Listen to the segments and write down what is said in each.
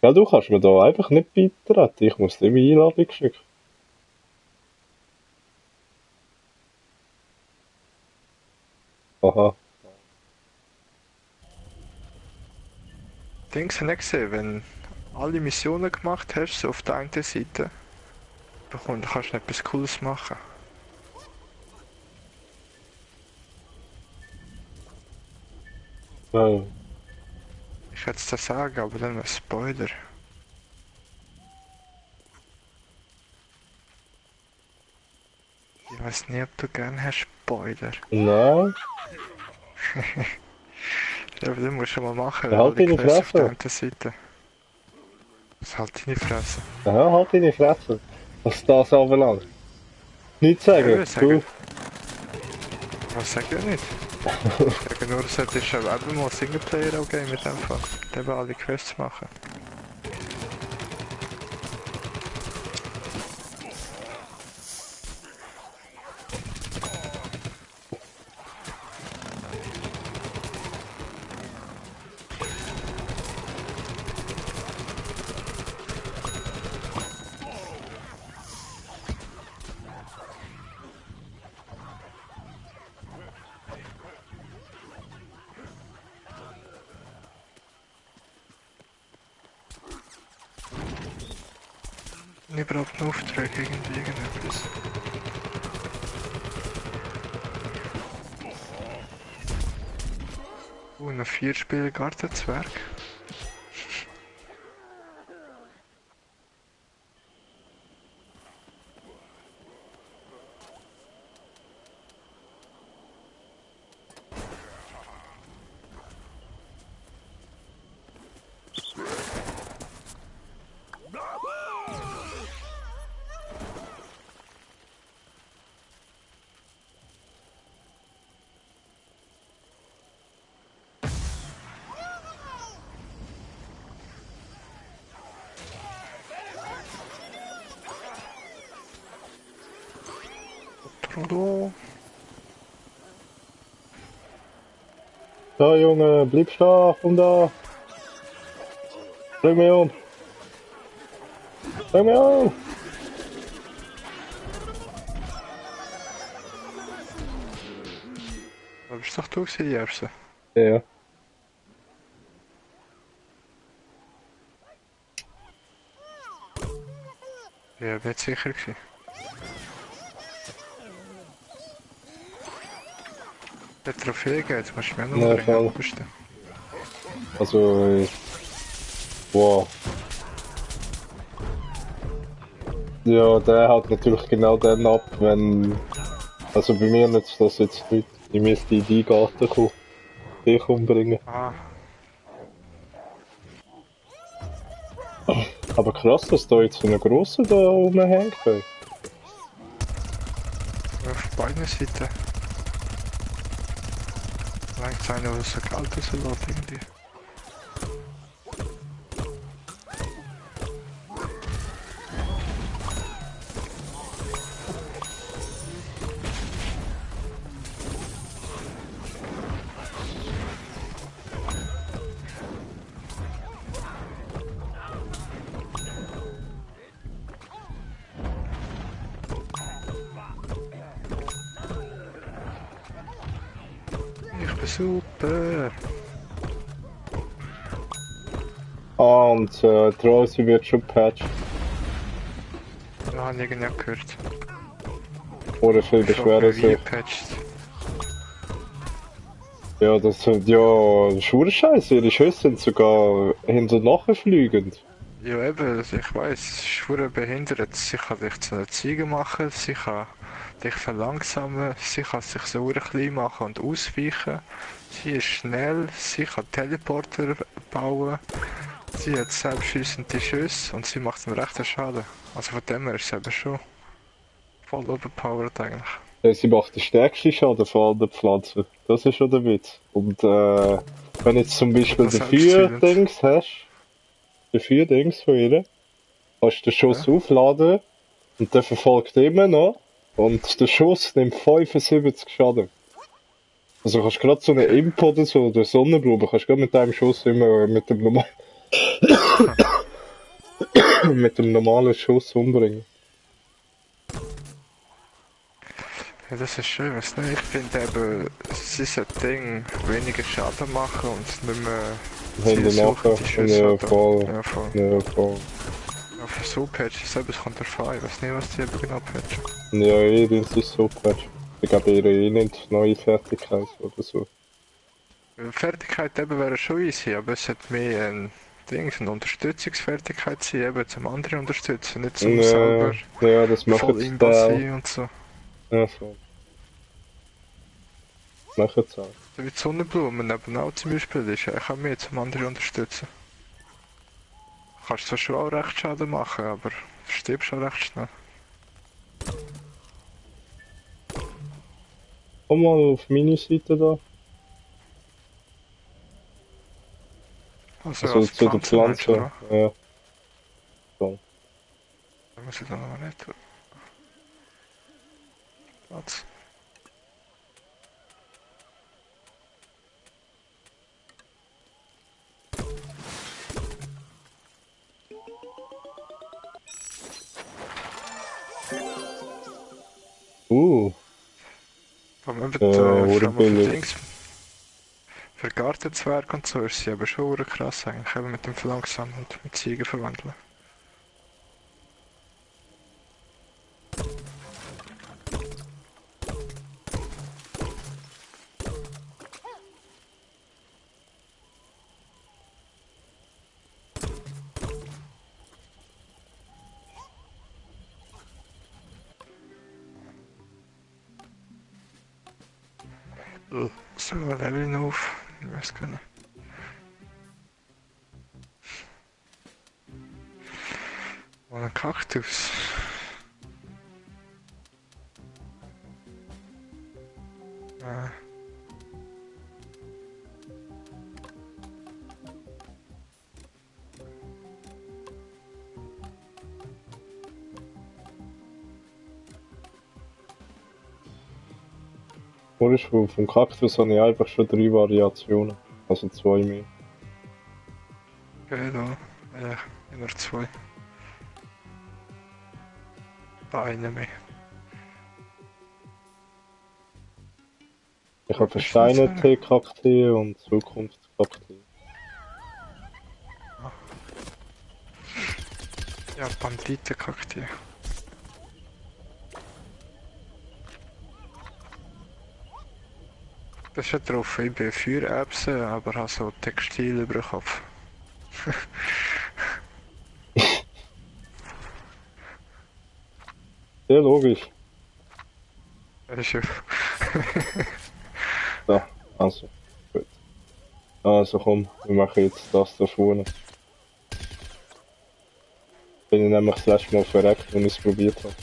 Ja, du kannst mir da einfach nicht beitreten. Ich muss dir meine Einladung schicken. Aha. Dings habe ich gesehen, wenn alle Missionen gemacht hast, so auf der einen Seite, kannst du etwas Cooles machen. Nein. Ich hätte es dir sagen, aber dann ein Spoiler. Ich weiß nicht, ob du gerne hast Spoiler. Nein. Ja, aber den musst du mal machen, Ja, weil halt alle deine Quests auf der Fresse. einen Seite. Das halt deine Fresse. Aha, halt deine Fresse. Was das anbelangt. Nichts Ja, ich sagen. würde sagen, Du. was sag ich nicht? Ich sage nur, es sollte schon eben mal Singleplayer auch geben mit dem Fall. Eben alle Quests machen. Ich brauche einen Auftrag, irgendetwas. Ein 4-Spieler Gartenzwerg. Hallo. Da, Junge, bleib stehen, komm da. Bring mich um. Bring mich um. Da bist doch du gewesen, Jerse. Ja. Ja, bin sicher gewesen. Der Trophäe geht, jetzt musst du mich auch noch Na, umbringen, voll. wo bist du? Also, wow. Ja, der haut natürlich genau dann ab, wenn... Also bei mir nützt das jetzt nicht. Ich müsste in die Garten kommen, dich umbringen. Ah, Aber krass, dass da jetzt so eine grosse da rumhängt. Ey. auf beiden Seiten. Vielleicht einer, der so kalt rauslässt irgendwie. Ich bin super. Ah, und die Rosie wird schon patcht. Ja, habe ich irgendwie gehört. Oder viel Ich frage beschweren mich, wie sich. patcht. Ja, das sind ja Schurscheiße. Ihre Schüsse sind sogar hinter und nachher fliegend. Ja, eben, ich weiss, es ist verdammt behindert. Sie kann dich zu einer Ziege machen, sie kann dich verlangsamen, sie kann sich so klein machen und ausweichen. Sie ist schnell, sie kann Teleporter bauen, sie hat selbstschießende Schüsse und sie macht einen rechten Schaden. Also von dem her ist sie eben schon voll overpowered eigentlich. Ja, sie macht den stärksten Schaden von allen Pflanzen. Das ist schon der Witz. Und wenn jetzt zum Beispiel Total den selbstzügelnd. Feuer-Dings hast, den Feuer-Dings von ihr, kannst du den Schuss Ja? aufladen und der verfolgt immer noch. Und der Schuss nimmt 75 Schaden. Also kannst gerade so eine Okay. Imp oder so, oder Sonnenblume, kannst gerade mit einem Schuss immer mit dem normalen mit dem normalen Schuss umbringen. Ja, das ist schön, was nicht? Ich finde eben, sie sollte Ding weniger Schaden machen und nicht mehr zielsuchende Schüsse Ja, haben. voll. Ja, voll. Ja, voll. Ja, für so Patches selbst kommt davon. Ich weiß nicht, was die eben genau patchen. Ja, das ist so Patch. Ich glaube, ihre nicht neue Fertigkeit oder so. Fertigkeit eben wäre schon easy, aber es sollte mehr ein Ding, eine Unterstützungsfertigkeit sein, eben zum anderen unterstützen, nicht zum Ja, selber ja, das macht voll jetzt Imba der auch. sein und so. Ja, so. Macht jetzt auch. So wie die Sonnenblumen nebenan zum Beispiel, das ist eigentlich auch mehr zum anderen unterstützen. Kannst zwar schon auch recht Schaden machen, aber du stirbst auch recht schnell. Komm mal auf meine Seite da. Also Also als zu der Pflanze meinst du, Pflanze. oder? Ja, so. Da muss ich dann noch nicht tun. Platz. Uh, Aber eben, wurde vor allem für billig. Dings, für Gartenzwerg und so ist sie aber schon krass eigentlich, eben mit dem Verlangsamen und mit Ziegen verwandeln. So, Leveln auf. Ich weiß gar nicht. Oh, ein Kaktus. Äh. Vom Kaktus habe ich einfach schon 3 Variationen. Also 2 mehr. Okay, da. Immer 2. Eine mehr. Ich habe Ist das versteinerte Kakteen und Zukunftskakteen. Ja, Banditenkakteen. Das steht drauf, ich bin Feuererbse, aber habe so Textil über den Kopf. Sehr logisch. Das ist ja. So, also, gut. Also komm, wir machen jetzt das da vorne. Bin ich nämlich das letzte Mal verreckt, als ich es probiert habe.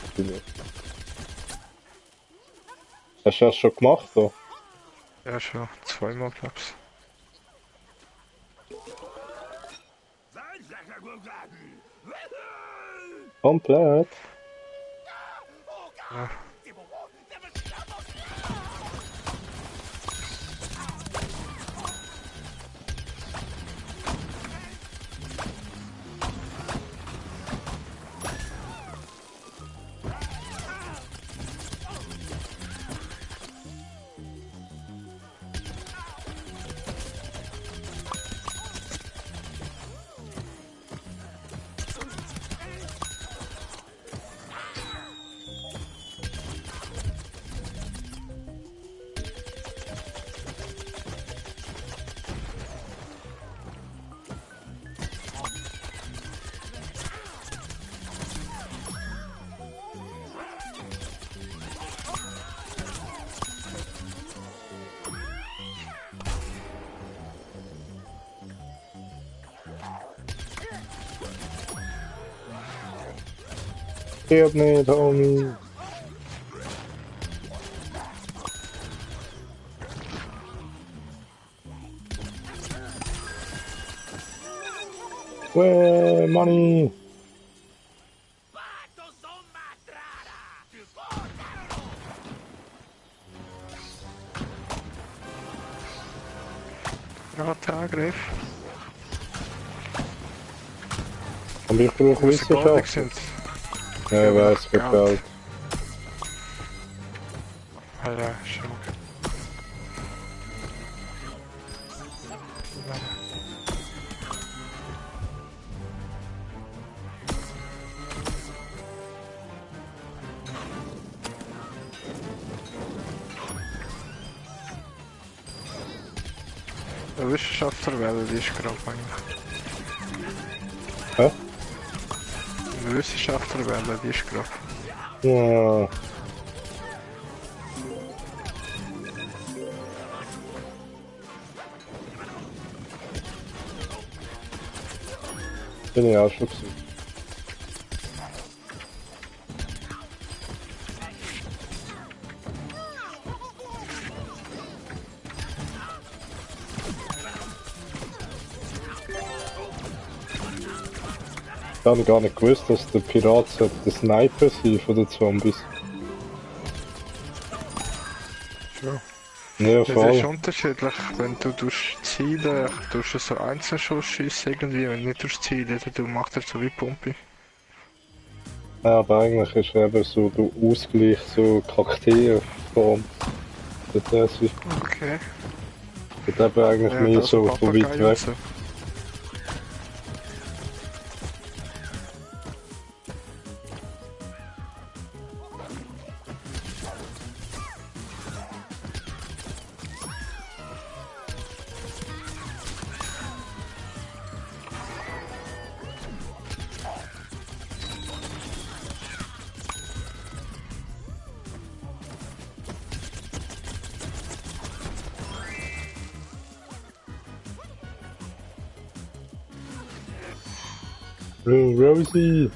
Hast du das schon gemacht? Da? Ja, schon 2-mal, glaub's. Komplett? Ja. Stirb nicht, Homie! Way, money! Rateangriff. Aber ich brauche Wo sie goldig Wissenschaft. sind. Ja, ich weiss, für Geld. Ah ja, schon. Der Wissenschaftlerwelle, die ist gerade eigentlich. Hä? Die Wissenschaftlerwelle, die ist gerade. Ja. Bin ich auch schon gewesen. Ich habe gar nicht gewusst, dass der Pirat der Sniper sein von den Zombies. Ja. Ja, Das ist voll. unterschiedlich, wenn du zielen, tust du so Einzelschuss schiessen irgendwie, wenn du nicht durch Ziele, dann macht er so wie Pumpe. Ja, aber eigentlich ist eben so der Ausgleich so Charakterform. Das ist Okay. eben eigentlich Ja, mehr das so von weit Papagei und weg. so. Rosie!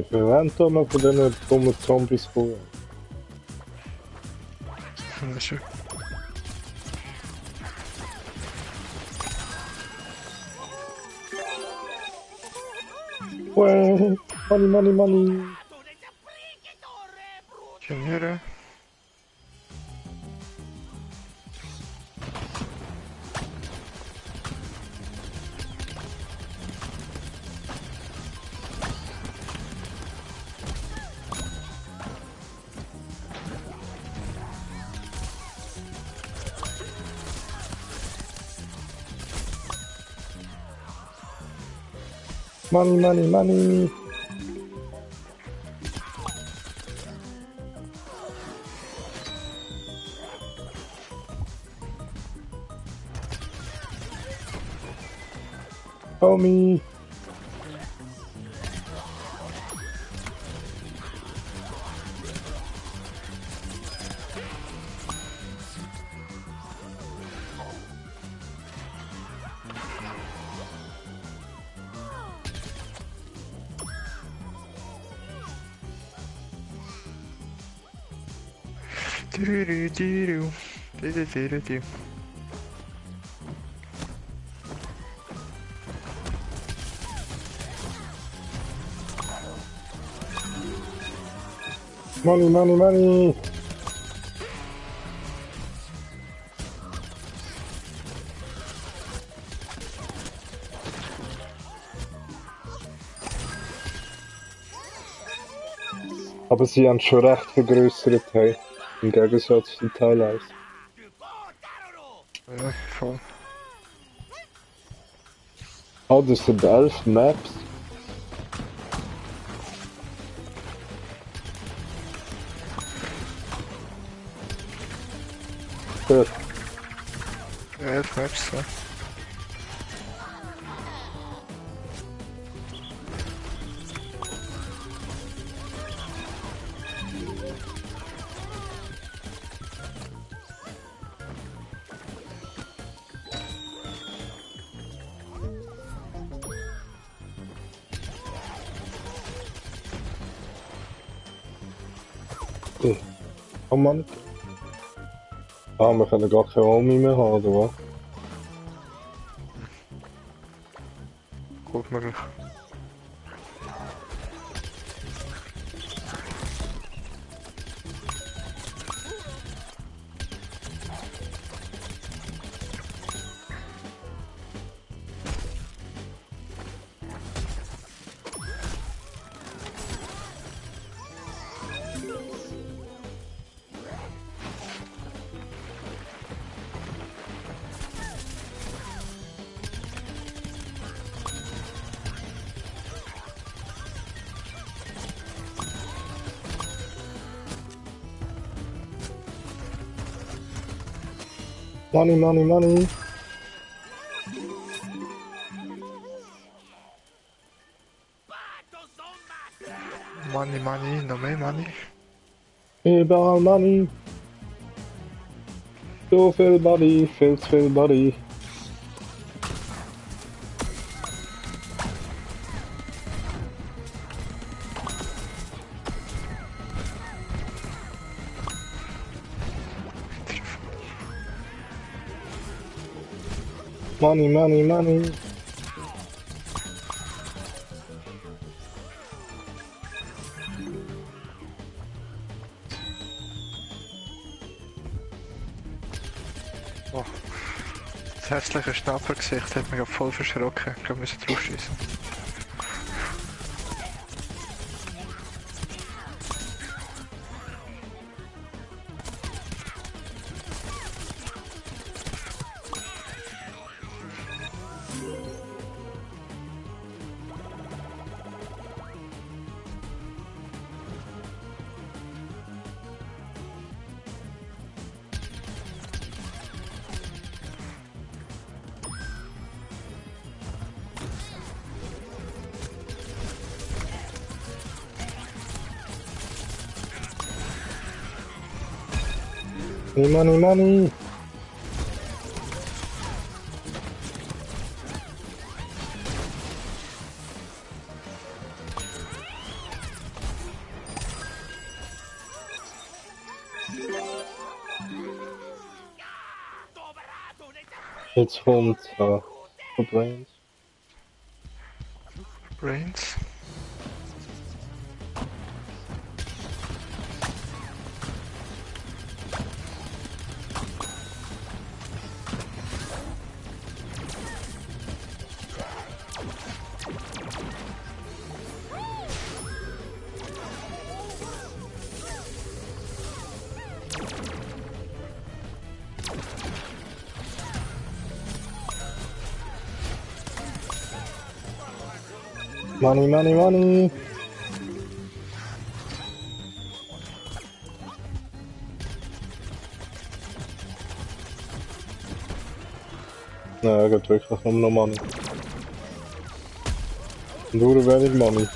Ich verwende noch von diesen dummen Zombies vor. Ja, schön. Money, money, money! Geniere. Money, money, money! Homie! Diru. Money, money, money! Aber sie haben schon recht vergrößert, hey. Im Gegensatz zu Teil 1. Ja, voll. Oh, das sind 11 Maps. Gut. 11 Maps, ja. Oh Mann. Ah, wir können gar keine Omi mehr haben, oder was? Gut möglich. Money, money, money. Money, money, noch mehr Money. Überall Money. So viel Money, viel zu viel Money. Money, money, money. Oh. Das hässliche Schnappergesicht hat mich voll verschrocken. Ich glaube, wir müssen draufschießen. Money, money, money. Jetzt kommt Brains. Brains. Money, money, money. Ja, geht wirklich nur noch Money. Nur wenig Money.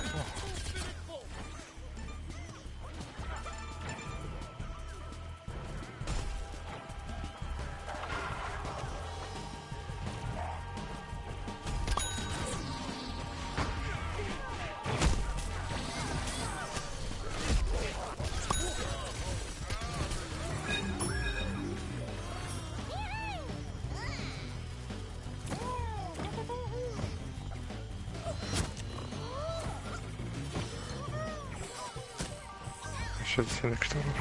Ist jetzt nicht gestorben.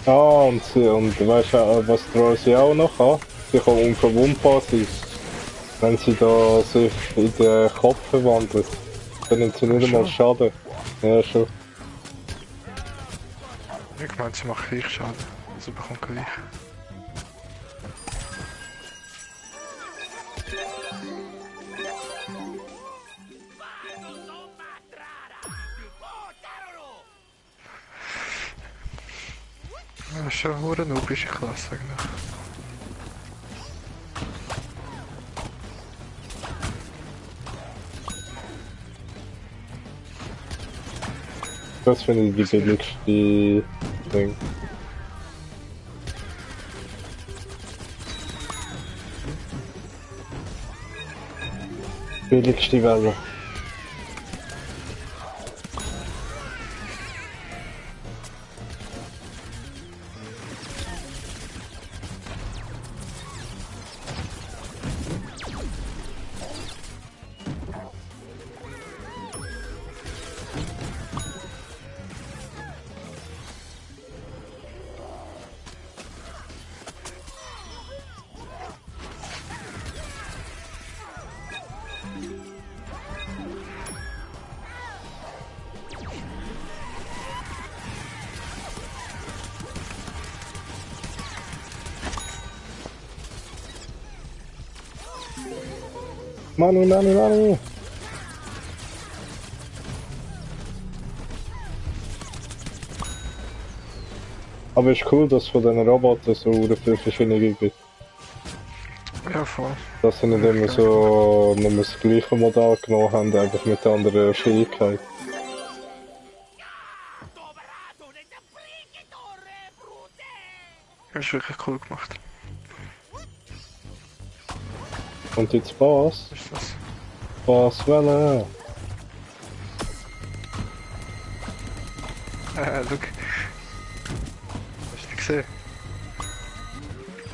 Ah, und weißt du, was Rosie auch noch hat? Sie kann unverwundbar sein. Wenn sie da sich in den Kopf verwandelt, dann nimmt sie nicht einmal Schaden. Ja, schon. Ich meine, sie macht gleich Schaden. Sie bekommt gleich. Das ist schon eine nubische Klasse eigentlich. Das finde ich die billigste Ding. Billigste Welle. Manu. Aber ist cool, dass es von diesen Robotern so viele verschiedene gibt. Ja, voll. Dass sie nicht immer so nur das gleiche Modell genommen haben, einfach mit anderen Fähigkeiten. Das ist wirklich cool gemacht. Und jetzt Boss? Was ist das? Bosswelle! Look. Hast du nicht gesehen?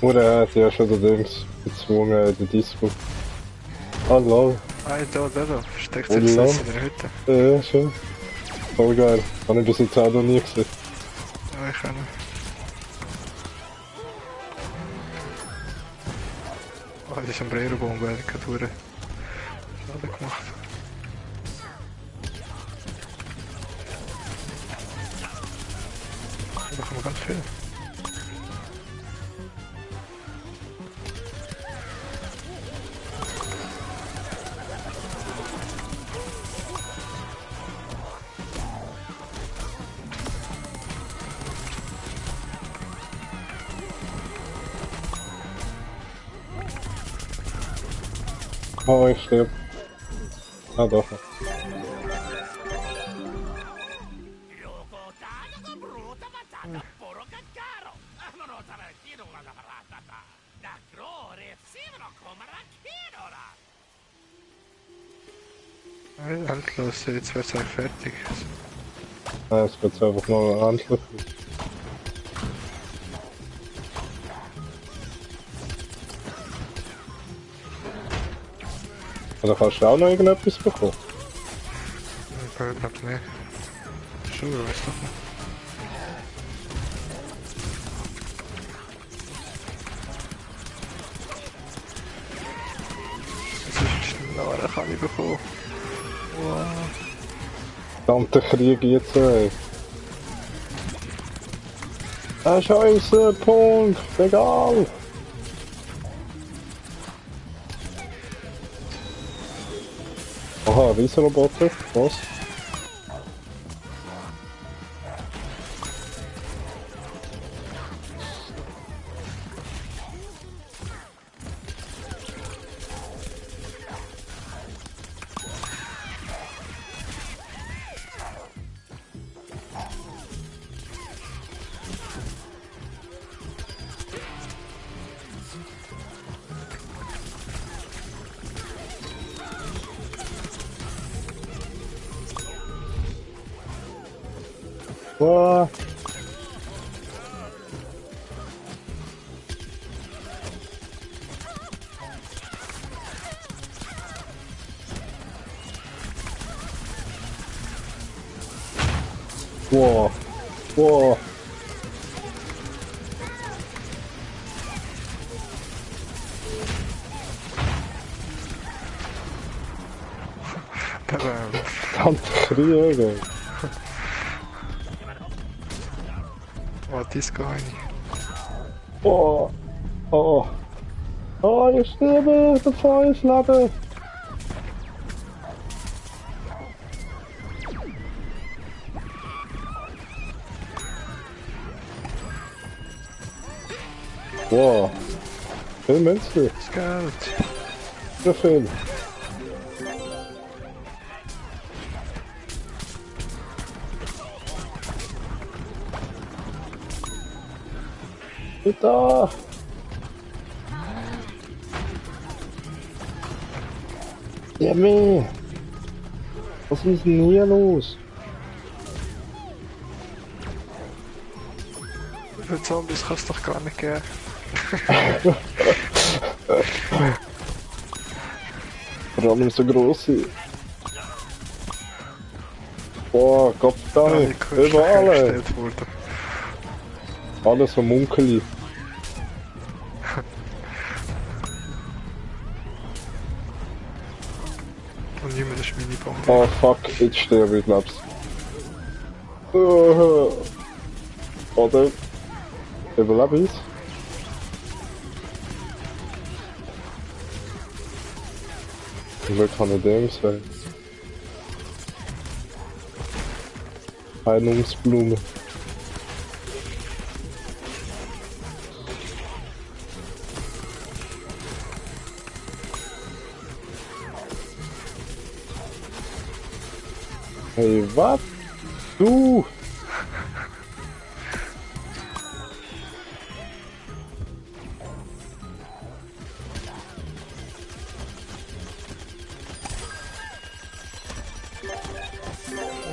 Oder hat ja schon den Dings gezwungen, den Disco. Ah, lol. Ah, da. Versteckt Oh, sich lol. das in der Hütte. Ja, schön. Voll geil. Habe ich bis jetzt auch noch nie gesehen. Ja, ich auch nicht. Oh, die Sombrero-Bombe hat gerade Schaden gemacht. Da machen wir ganz viel. Oh, ich sterbe. Ah, doch. Endlos, jetzt wird es eigentlich fertig. Ja, es wird einfach mal endlich. Oder kannst du auch noch irgendetwas bekommen? Ich glaube nicht. Schon, weiß doch nicht. Das ist schneller, kann ich bekommen. Wow. Verdammter Krieg jetzt, ey. Scheiße, Punkt, egal. Aha, Riesenroboter, was? Wow. Wow. Wow. Verdammter Krieg, ey. Oh, Disco rein. Oh. Oh. Oh, ich sterbe, bevor ich lebe. Wow. Viel Münze. Scout. So viel. Da. Ja, mehr. Was ist denn hier los? Für Zombies kann es doch gar nicht geben. Vor allem so grosse. Boah, Gott sei Dank. Überall. Hergestellt worden. Alles vom Munkeli. Und niemand ist Minibombe. Oh fuck, jetzt sterbe ich, glaub's. Oder? Überlebe ich's? Zum Glück kann ich dem sein. Heilungsblume. Hey, was? Du!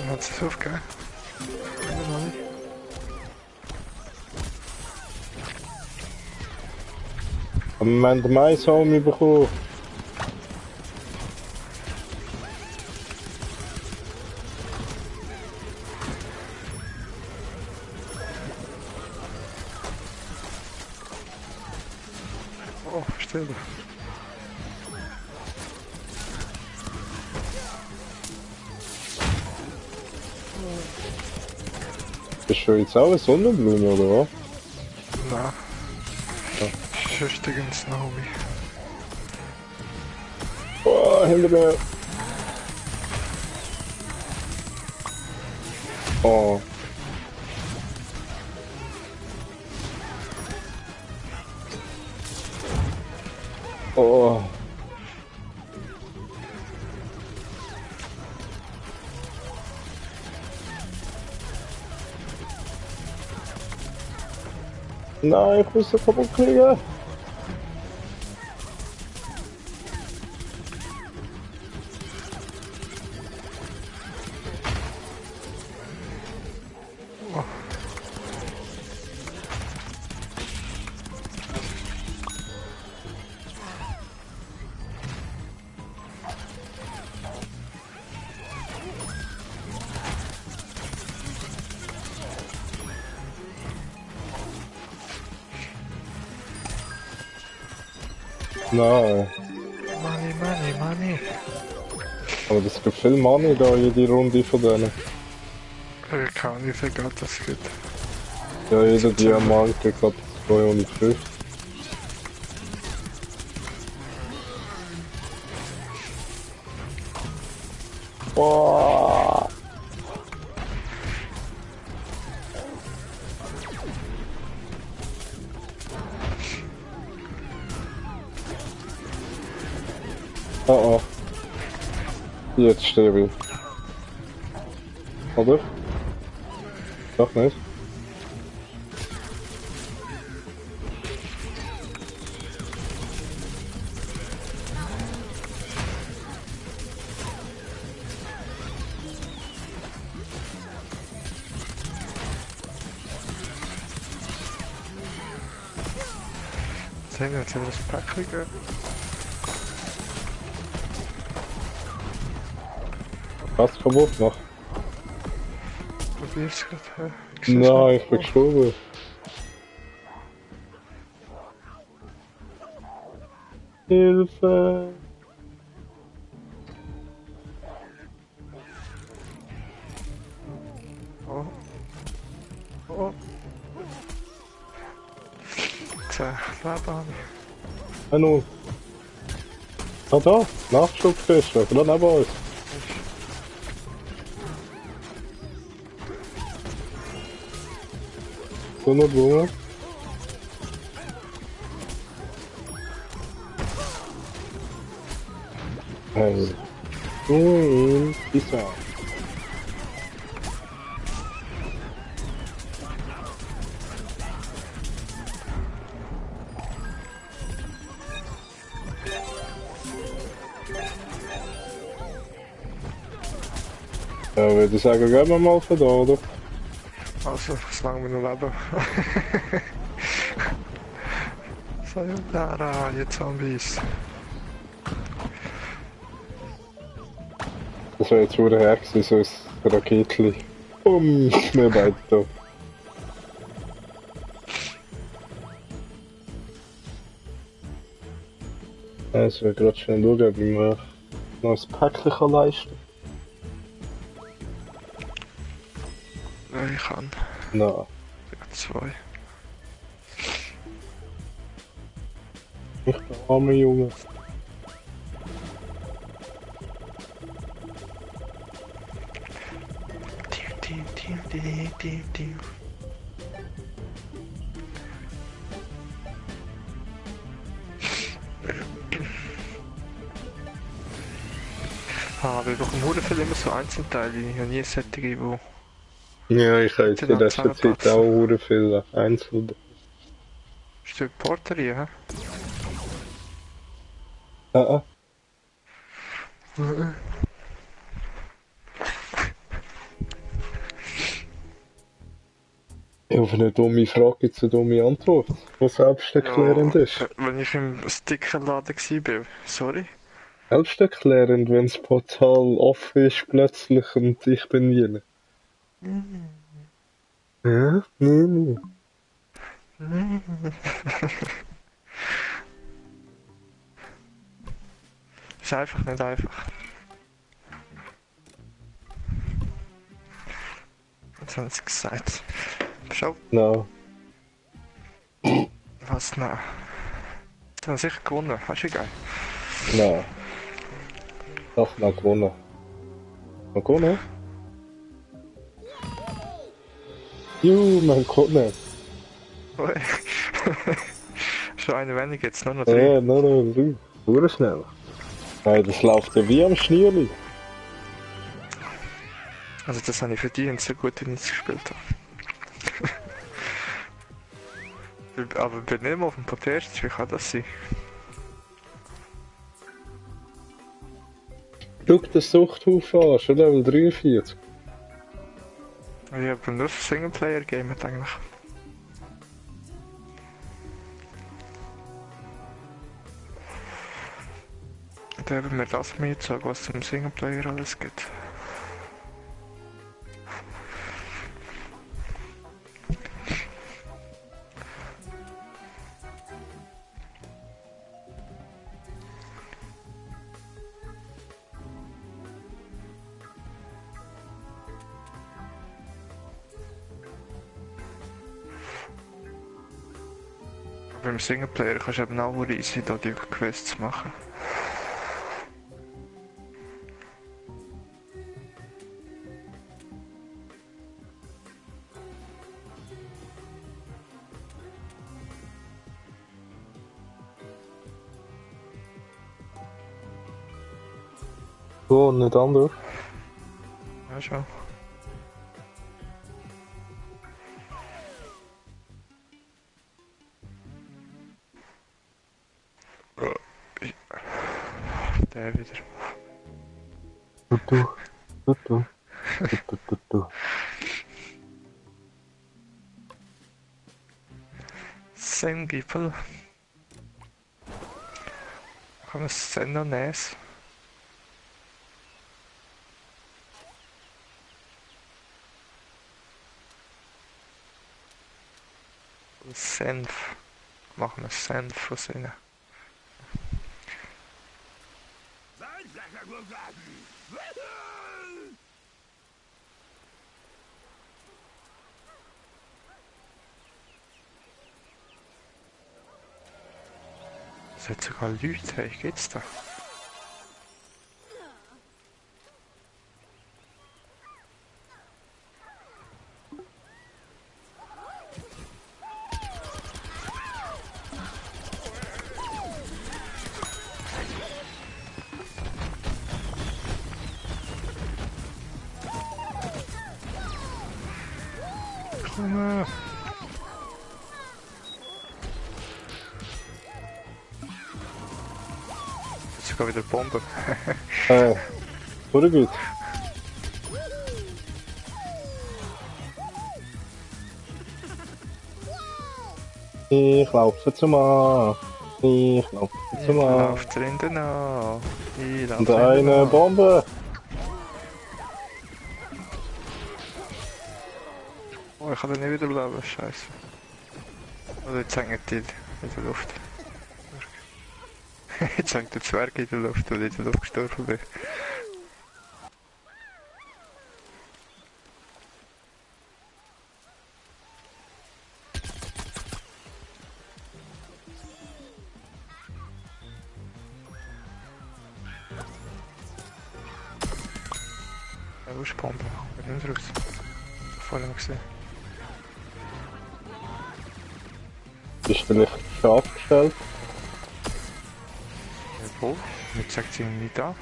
Hat es aufgegeben? Immer noch nicht. Am Moment Mais haben wir bekommen. Oh, still. Bist du jetzt auch eine Sonnenblume, oder was? Nein. Ja. Schüchtigens Naomi. Boah, hinter mir. Oh. Oh. Nein, ich muss das kaputt kriegen. Nein. Money, money, money. Aber das gibt viel Money da, jede Runde von denen. Ich kann nicht wie viel Geld das gibt. Ja, jeder Diamant, ich glaube 250. Boah. Oh oh. Jetzt sterbe ich. Oder? Doch nicht. Sehen wir jetzt wieder das Päckchen geben? Was kaputt noch? Probier's gerade. Ich seh's Nein, nicht. ich bin gestorben. Hilfe! Oh. Oh. 10 Leben habe ich. Hallo. Ah da, Nachschubfische, gerade neben uns. So eine Blume. Hey. Green, peace out. Ja, würde ich sagen, gehen wir mal von da, oder? Also, solange wir noch leben. Sayonara, ihr Zombies. Das wäre jetzt wieder her gewesen, so ein Raketli. Wir beide da. Also, ich will gerade schnell schauen, ob ich mir noch ein Päckchen kann leisten Ja, ich kann. kann. Nein, Ja, 2. ich bin armer Junge. Ah, wir brauchen nur viel immer so Einzelteile. Ich habe nie solche, die Ja, ich habe jetzt in letzter Zeit auch sehr viel Einzel. Stück Porterie, hä? Ah, ich hoffe, eine dumme Frage gibt es eine dumme Antwort, die selbsterklärend ist. Wenn ich im Stickerladen war, sorry. Selbsterklärend, wenn das Portal offen ist plötzlich und ich bin jene. Ja? Nee. Ist einfach nicht einfach. Jetzt haben sie gesagt. Schau, Nein. was nein. Jetzt haben sie sicher gewonnen, hast du geil. Nein. Doch, noch gewonnen. Noch gewonnen? Juhu, wir haben gewonnen. Schon eine weniger, jetzt nur noch 3. Ja, noch 3. Sehr schnell. Nein, das läuft ja wie am Schnürli. Also das habe ich verdient, so gut wie ich es gespielt habe. Aber ich bin nicht mehr auf dem Podest, wie kann das sein? Schau den Suchthof an, schon Level 43. Ich habe nur Singleplayer gamet eigentlich. Da haben wir das mir jetzt sagen, was es im Singleplayer alles gibt. Aber im Singleplayer kannst du eben auch easy da die Quests machen. So, nicht anders. Ja, schon. Der wieder. Du. Same people. Kann man send noch nice. Senf. Machen wir Senf aus ihnen. Es hat sogar Leute, hey, geht's da? Komm. Sogar wieder Bombe. Oder gut. Ich laufe zum A. Ich laufe Ich zum A. lauf drinnen an. Ich lauf Und drinnen eine an. Bombe. Oh, ich kann den nicht wieder leben, scheiße. Oder jetzt hängt die in der Luft. Jetzt hängt der Zwerg in der Luft, weil ich in der Luft gestorben bin. Ja, wo ist die Bombe? Ich bin raus. Vorher noch gesehen. Ist vielleicht scharf gestellt? Ja, wo? Jetzt sagt sie nicht da.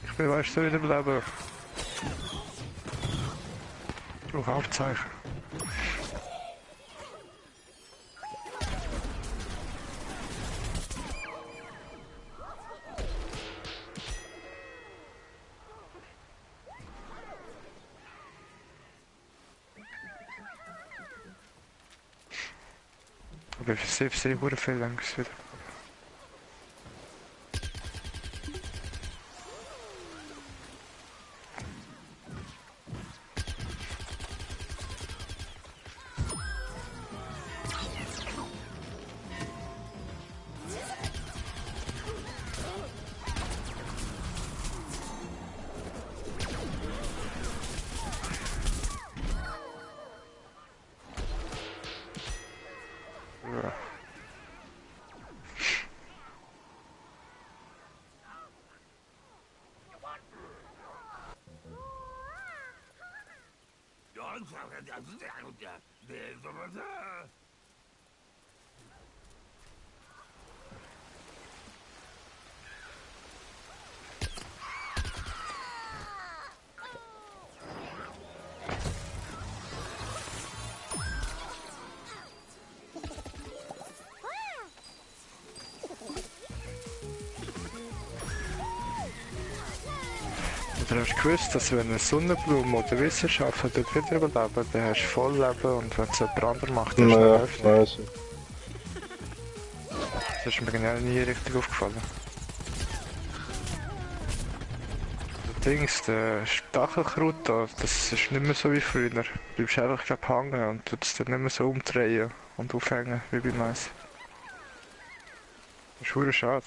Ich will weißt du wieder bleiben. Ich brauche Aufzeichen. Aber ich sehe sehr viel längst wieder. Ja. Oder hast du gewusst, dass wenn eine Sonnenblume oder Wissenschaftler dort wieder überleben, dann hast du Vollleben und wenn es jemand anderes macht, hast du Naja, eine Hälfte. weiss ich. Das ist mir genau nie richtig aufgefallen. Der Dings, der Stachelkraut da, das ist nicht mehr so wie früher. Du bleibst einfach glaub, hängen und tut es dann nicht mehr so umdrehen und aufhängen wie beim Mais. Das ist verdammt schade.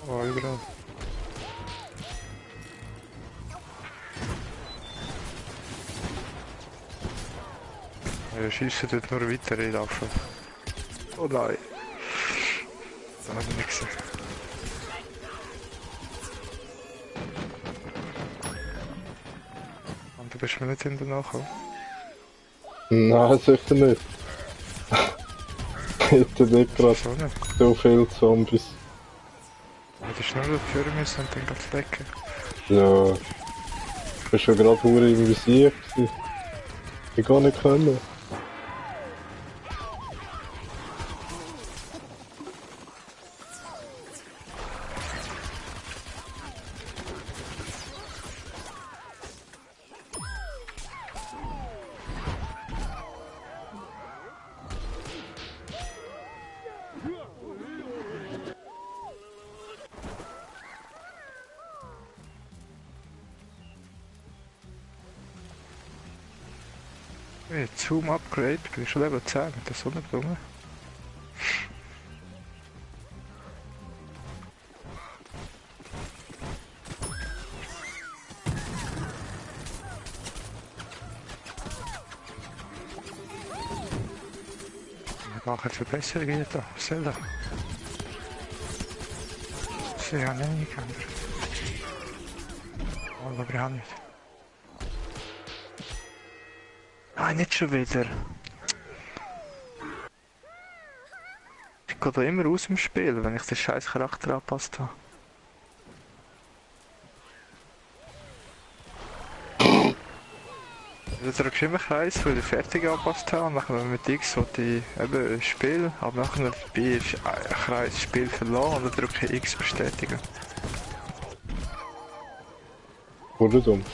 Oh, überall. Wir schiessen dort nur weiter reinlaufen. Oh nein. Da haben wir nichts gesehen. Und du bist mir nicht hinten nachgekommen. Nein, sicher nicht. Hätte nicht gerade So nicht. so viele Zombies. Hättest du nur führen müssen und dann geht's decken. Ja. Ich war schon gerade hure im Visier gewesen. Ich gar nicht können. Hey, Zoom Upgrade, bin ich schon Level 10 mit der Sonnenblume. Wir machen Verbesserungen da, Zelda. Sie haben nicht geändert. Aber wir haben nicht. Nein, nicht schon wieder. Ich gehe da immer aus dem Spiel, wenn ich den scheiß Charakter angepasst habe. Du drückst immer Kreis, weil ich fertig angepasst habe. Und nachher mit X wollte ich eben Spiel, aber nachher bin ich Kreis Spiel verloren und dann drücke ich X bestätigen. Wurde dumm.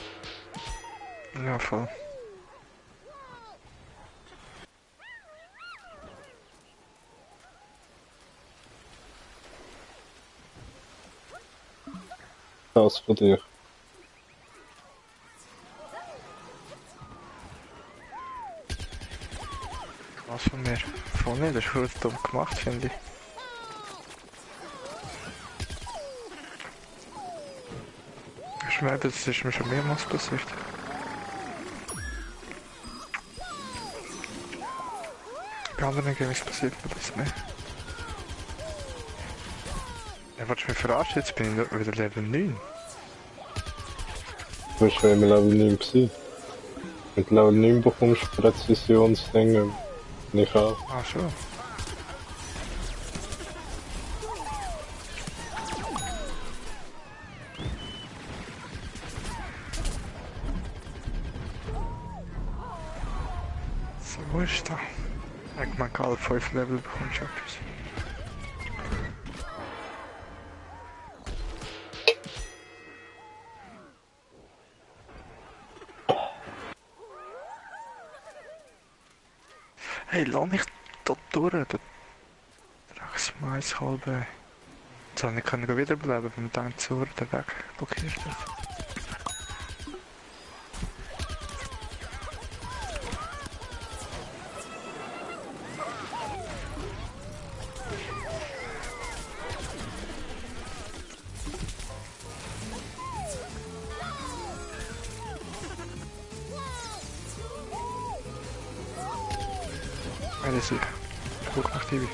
Ja, voll. Das von dir. Was von mir? Voll nicht, das ist voll dumm gemacht, finde ich. Ich meine, das ist mir schon mehrmals passiert. Bei anderen Games passiert mir das nicht. Ja, willst du mich verarschen? Jetzt bin ich wieder Level 9. Du bist schon immer Level 9 gewesen. Mit Level 9 bekommst du Präzisionsdinge. Nicht auch. Ah, schon. So, wo ist da? Ich meine, alle 5 Level bekommst du etwas. Hey, lass mich da durch, der Drecksmaiskolbe. Jetzt habe ich wiederbleiben, wenn der Zauber den Weg blockiert hat. Ja, das ist gut nach TV.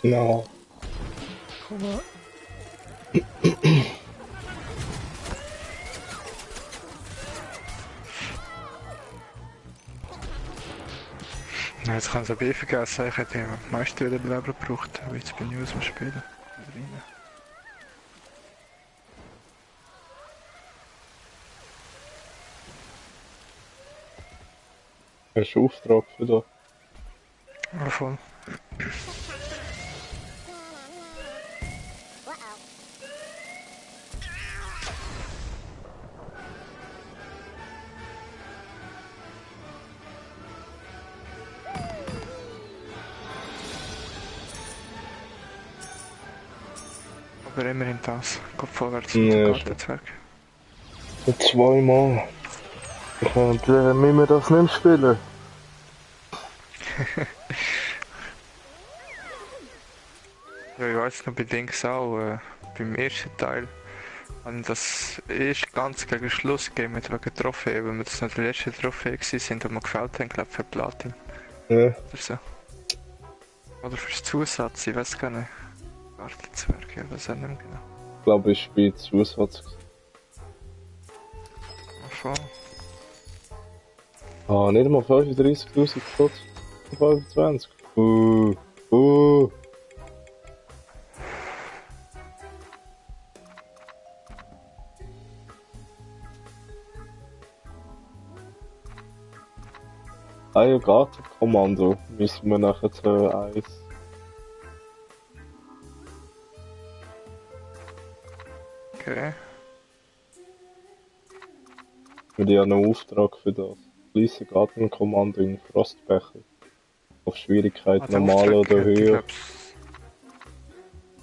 No. Komm mal. Ja, jetzt kann ich es aber vergessen, ich hätte am meisten Wiederbleiber gebraucht, aber jetzt bin ich aus dem Spiel. Wieder rein. Hast du Auftrag für das? Ja, voll. Aber immerhin das. Geht vorwärts mit dem Nee, Gartenzwerg. schon zweimal. Ich könnte mit mir das nicht spielen. Ja, ich weiß noch bei Dings auch, beim ersten Teil, wenn das erst ganz gegen Schluss gegeben hat wegen Trophäe, weil wir das nicht die letzte Trophäe sind, und wir gefällt haben, glaube ich, für Platin. Ja, Oder so. Oder fürs Zusatz, ich weiß gar nicht. Gartenzwerg, ja, weiß auch nicht mehr genau. ich glaube, ich spiele Zusatz. Ach, voll. Ah, nicht einmal 35.000 Schutz. 25. Ah ja, Gartenkommando müssen wir nachher zu 1. Okay. Wir haben ja noch einen Auftrag für das. Schließe Gartenkommando in Frostbecher. Auf Schwierigkeit Der normal Auftrag oder hätte ich höher.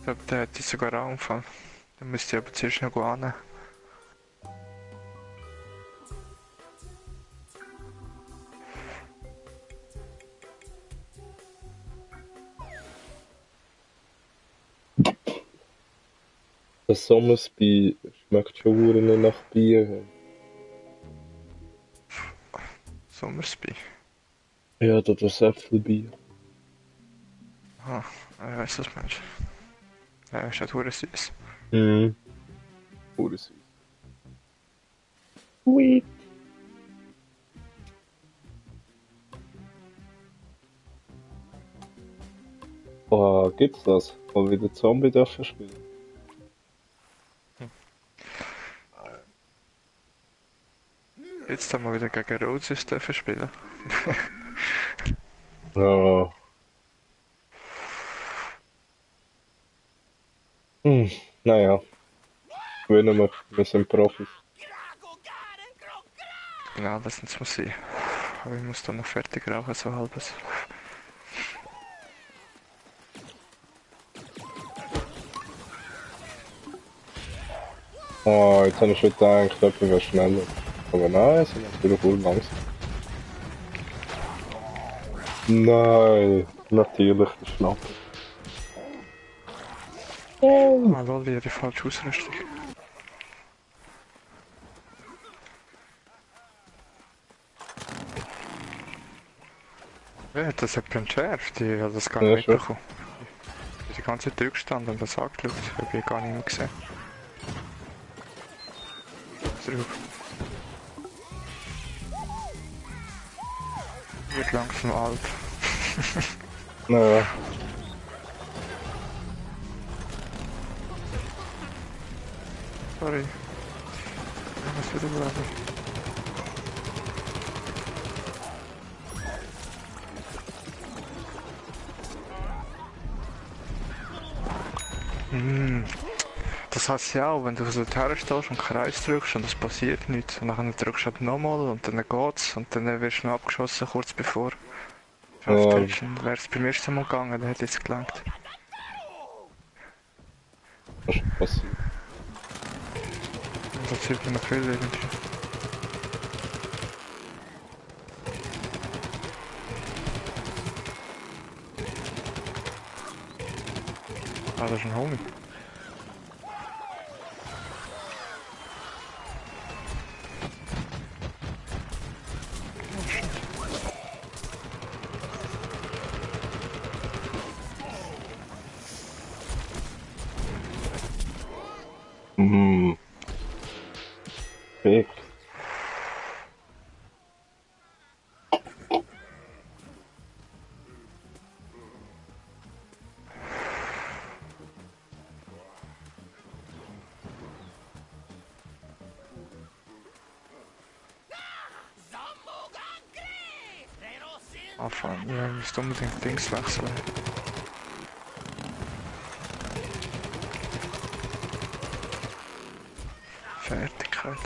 glaube, der hätte sogar auch angefangen. Dann müsste ich aber zuerst noch annehmen. Das Sommers bei schmeckt schon verdammt nicht nach Bier. Sommersby. Ja, das Äpfelbier. Ah, ich weiss, was du meinst. Ja, ist halt verdammt süß. Mhm. Verdammt süß. Ui. Oh, gibt's das? Mal wieder Zombie dürfen spielen? Jetzt haben wir wieder gegen Roses dürfen spielen. Ja. Naja. Gewinnen wir sind Profis. Genau, das muss sein. Aber ich muss dann noch fertig rauchen, so halbes. Oh, jetzt habe ich schon gedacht, jemand wäre schneller. Aber nein, sie sind wieder voll langsam. Nein, natürlich der Schnapper. Ah, lol, die falsche Ausrüstung. Wer hat das jemand entschärft? Ich habe das gar nicht Ja, schon. mitbekommen. Ich bin die ganze Zeit gestanden und das angeschaut. Ich habe gar nicht mehr gesehen. Drauf. Wird langsam alt. Naja. Sorry. Ich muss wieder bleiben. Das heißt ja auch, wenn du so herstehst und Kreis drückst und es passiert nichts. Und dann drückst du halt nochmal und dann geht's und dann wirst du noch abgeschossen kurz bevor du auftrittst. Und wäre es beim ersten Mal gegangen, dann hätte es gelangt. Was ist passiert? Und das hilft mir noch viel irgendwie. Ah, das ist ein Homie. Big. Anfangen. Ja, ich muss unbedingt Dings wechseln. Fertigkeit.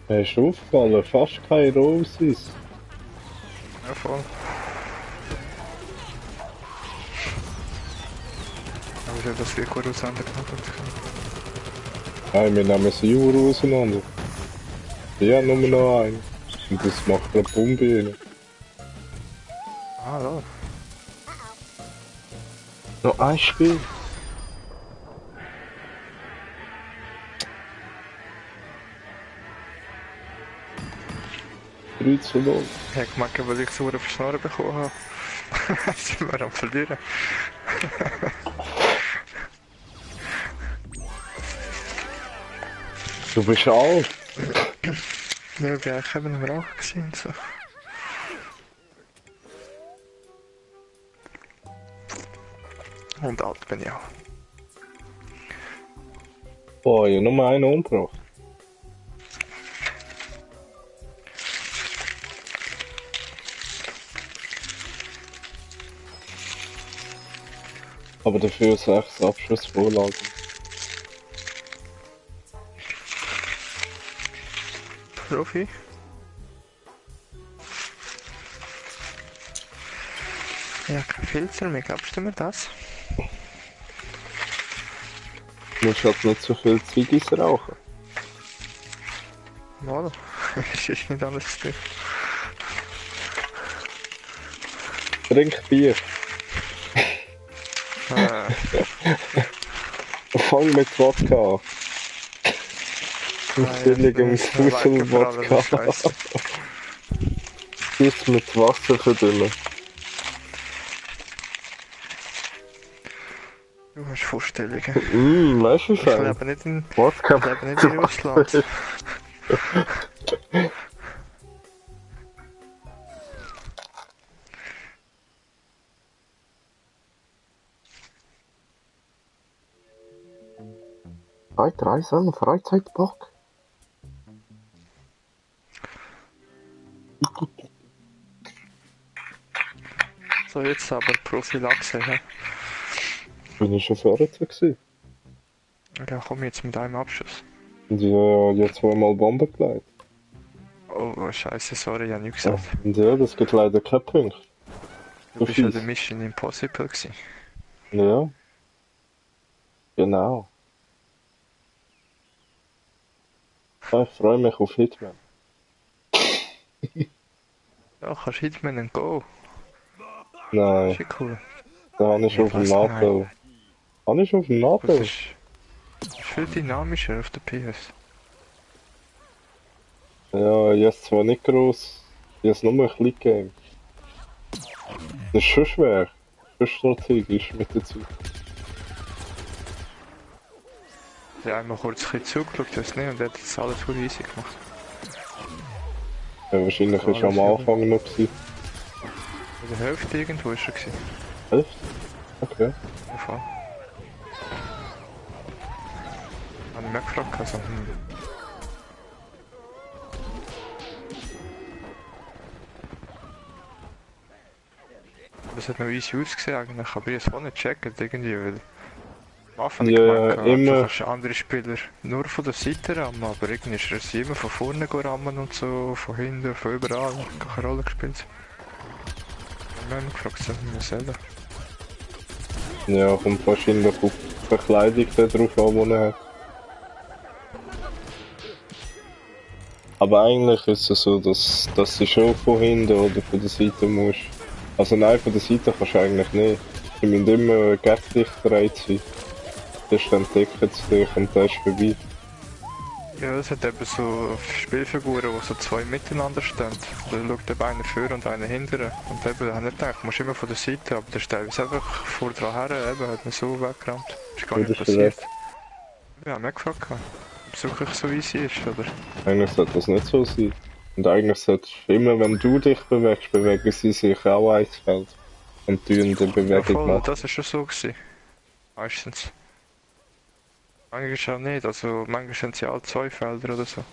Mir ist aufgefallen, fast keine Roses. Ja, voll. Aber ich habe das viel gut auseinandergenommen. Nein, wir nehmen sie auch auseinander. Ich habe nur noch einen. Und das macht eine Bombe rein. Ah, ja. Noch ein Spiel. Drei zu 0. Ich habe gemerkt, weil ich so auf die Schnarre bekommen habe. Sind wir am Verlieren. Du bist alt. Ja, ich war eigentlich eben am Rauchen gewesen. So. Und alt bin ich auch. Boah, ich habe nur einen umgebracht. Aber dafür 6 Abschlussvorlagen. Profi? Ja, kein Filter mehr, glaubst du mir das? Du musst halt nicht so viel Ziggis rauchen. Mal. Es ist nicht alles drin. Trink Bier. Äh, Fang mit Wodka an. Mit billigem Fussel-Wodka. Scheiße. Ist mit Wasser verdünnen. Du hast Vorstellungen. Weißt du, wie Ich fein? lebe nicht in, Wodka. ich lebe nicht in Russland. Zeitreisen, Freizeitpark. So, jetzt aber Prophylaxe, hä? Bin ich schon vorher gewesen? Ja, komm jetzt mit einem Abschuss. Und ja, zweimal Bomben gelegt. Oh, scheiße, sorry, ich hab nicht Ja, gesagt. und ja, das gibt leider keinen Punkt. Du bist ja der Mission Impossible gewesen. Ja. Genau. Ja, ich freue mich auf Hitman. Ja, kannst Hitman and Go. Nein, Ist ja cool. da habe ich Ja, auf dem was? NATO. Habe ich auf dem Das NATO? ist viel dynamischer auf der PS. Ja, jetzt zwar nicht gross. Jetzt nur ein kleines Game. Das ist schon schwer. Schon strategisch mit der Zeit. Ich habe einmal kurz ein bisschen zugeschaut, das nicht, und er hat das alles voll easy gemacht. Ja, wahrscheinlich So, ist er am alles Anfang noch gewesen. In der Hälfte irgendwo ist er gewesen. Echt? Okay. Auf jeden Fall. Habe ich mich gefragt, also, Das hat noch easy ausgesehen eigentlich, aber ich habe es voll nicht gecheckt irgendwie, weil am Anfang Ja, gemeint, immer. du kannst andere Spieler nur von der Seite rammen, aber irgendwie ist er sie immer von vorne rammen und so, von hinten, von überall, keine Rolle gespielt. Ich habe mich gefragt, was wir selber. Ja, kommt wahrscheinlich auf die Verkleidung da drauf an, die er hat. Aber eigentlich ist es so, dass du schon von hinten oder von der Seite musst. Also nein, von der Seite kannst du eigentlich nicht. Die müssen immer gegen dich gedreht sein. Das ist dann decken zu dich und das ist vorbei. Ja, es hat eben so Spielfiguren, wo so zwei miteinander stehen. Da schaut eben einer vor und einer hinterher. Und eben, ich habe nicht gedacht, du musst immer von der Seite, aber der ist teilweise einfach vor dran her, eben, hat man so weggerammt. Das ist gar nicht Das ist passiert. weg. Ja, ich habe mich gefragt, ob es wirklich so easy ist, oder? Eigentlich sollte das nicht so sein. Und eigentlich sollte immer, wenn du dich bewegst, bewegen sie sich auch ins Feld. Und tun die Ja, Bewegung voll, machen. das ist schon so gewesen. Meistens. Manchmal auch nicht, also manchmal sind sie alle zwei Felder oder so.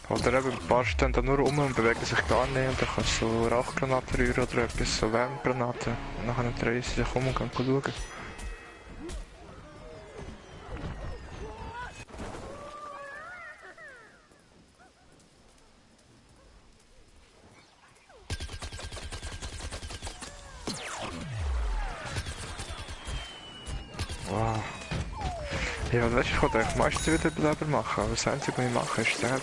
Oder eben ein paar stehen da nur rum und bewegen sich gar nicht und dann kannst du so Rauchgranaten rühren oder etwas, so Wärmegranaten. Und nachher drehen sie sich um und gehen schauen. Wow. Ja, weißt du, ich wollte eigentlich meistens Wiederbeleber machen, aber das Einzige, was ich mache, ist sterben.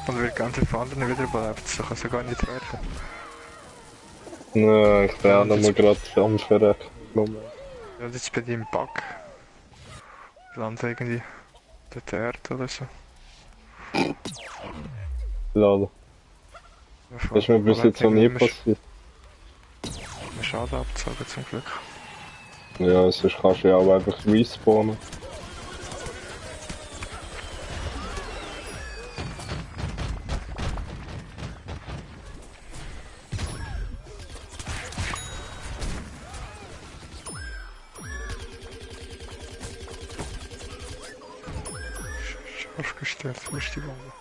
Und wird ganz viele anderen wiederbelebt, so kann es ja gar nicht werden. Ja, ich bin auch noch mal gerade am Verrecken. Ja, jetzt bin ich im Bug. Ich lande irgendwie dort Erde oder so. Lade. Ja, Das ist mir bis jetzt noch nie passiert. Schaden abgezogen zum Glück. Ja, sonst kannst du ja auch einfach respawnen. Scharf gestellt, wo ist die Bombe?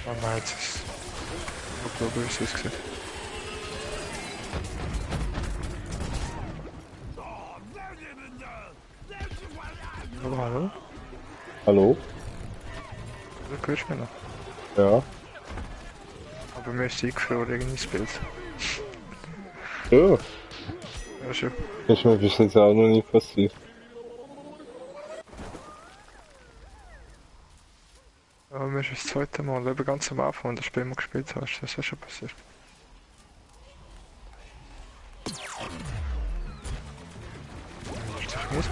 Oh nein, jetzt ist... Ich glaube, es ist gesehen. Hallo, hallo? Hallo? Du hörst mich noch? Ja. Aber mir ist eingefroren irgendwie das Bild. Ja. Ja, schon. Das ist mir bis jetzt auch noch nie passiert. Aber mir ist das zweite Mal, eben ganz am Anfang, das Spiel mal gespielt hast, das ist schon passiert. Ist doch mies.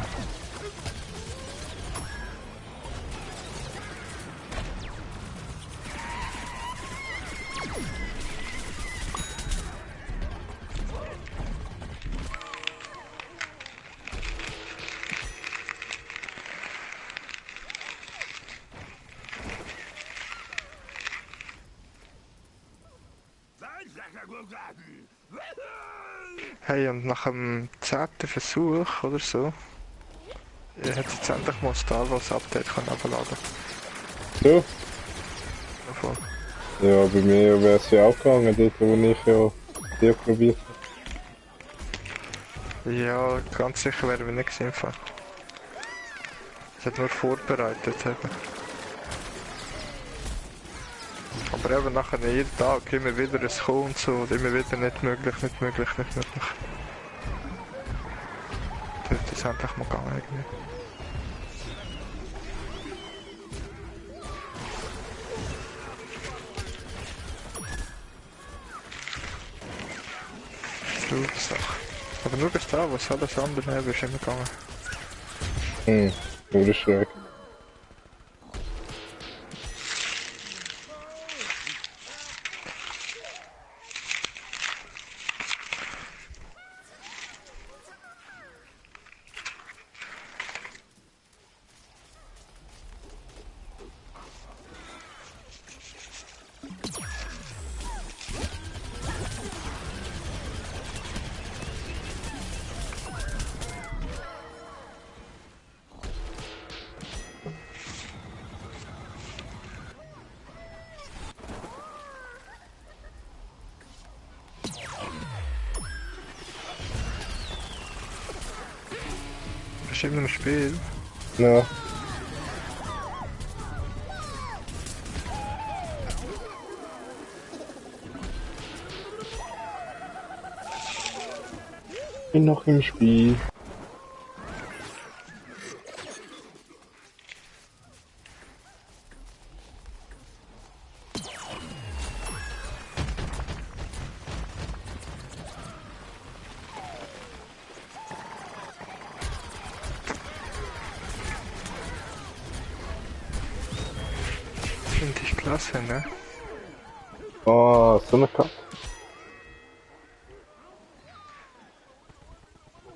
Hey, und nach dem 10. Versuch oder so, hat jetzt endlich mal Star Wars Update können abladen. Ja. Davon. Ja, bei mir wäre es ja auch gegangen, dort wo ich ja die probiert habe. Ja, ganz sicher wäre mir nicht sinnvoll. Es hat nur vorbereitet eben. Aber eben nachher jeden Tag immer wieder es kommt und so, und immer wieder nicht möglich, nicht möglich, nicht möglich. Da ist es endlich mal gegangen irgendwie. Super Sache. Aber nur bis da, was alles andere ist immer gegangen. Oder schräg. Bist du immer im Spiel? Ja. Bin noch im Spiel. Finde ich klasse, ne? Ah, so eine Kacke.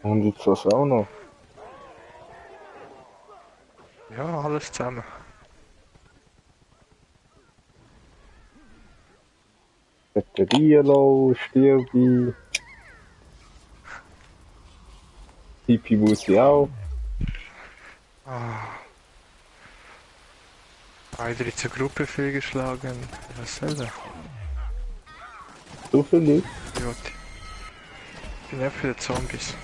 Und jetzt das auch noch. Ja, alles zusammen. Batterie low, stirbi. Pipi muss ich auch. Ah. Beide zur Gruppe fehlgeschlagen. Was soll das? So viel Leute. Idiot. Ich bin ja für die Zombies.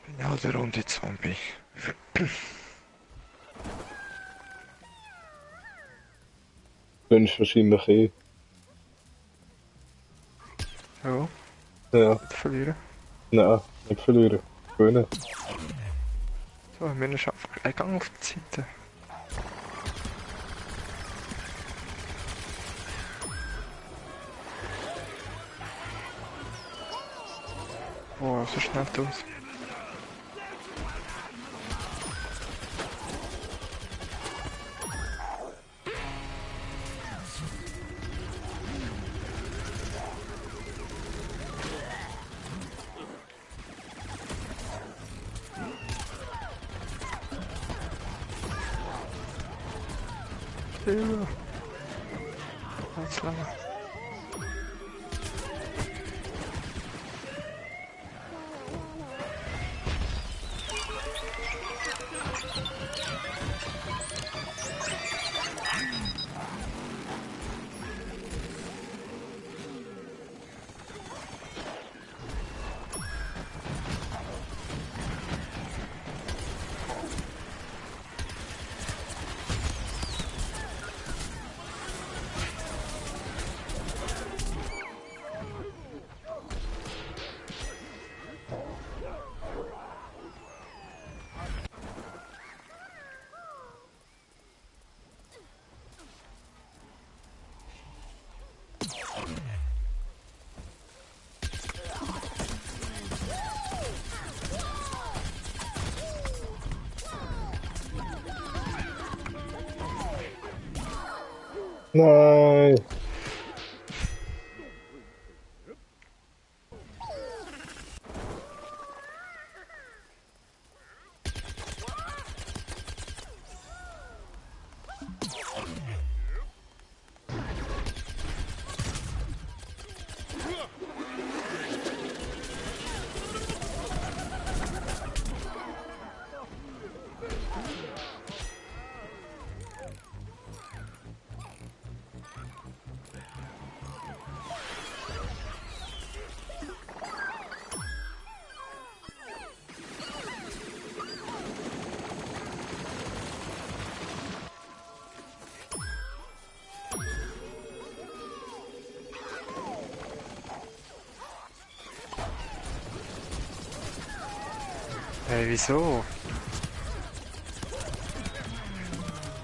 Bin ja der runde Zombie. Wünsch wahrscheinlich eh. Ja, Ja. nicht verlieren. Nein, nicht verlieren. Gewinnen. So, wir müssen einfach einen Gang auf die Seite. Oh, so schnell aus. Still. Ganz lange. Nein. Hey, wieso?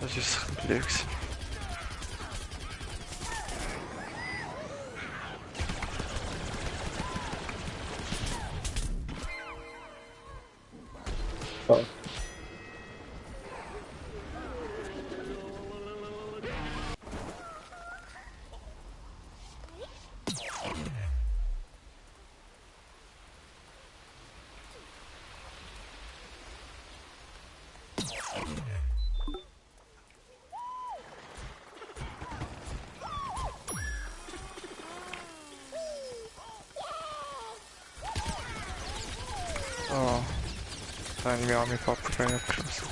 Das ist blöd gewesen. Ja. Oh, da habe ich mich auch mit Papagei abgeschossen.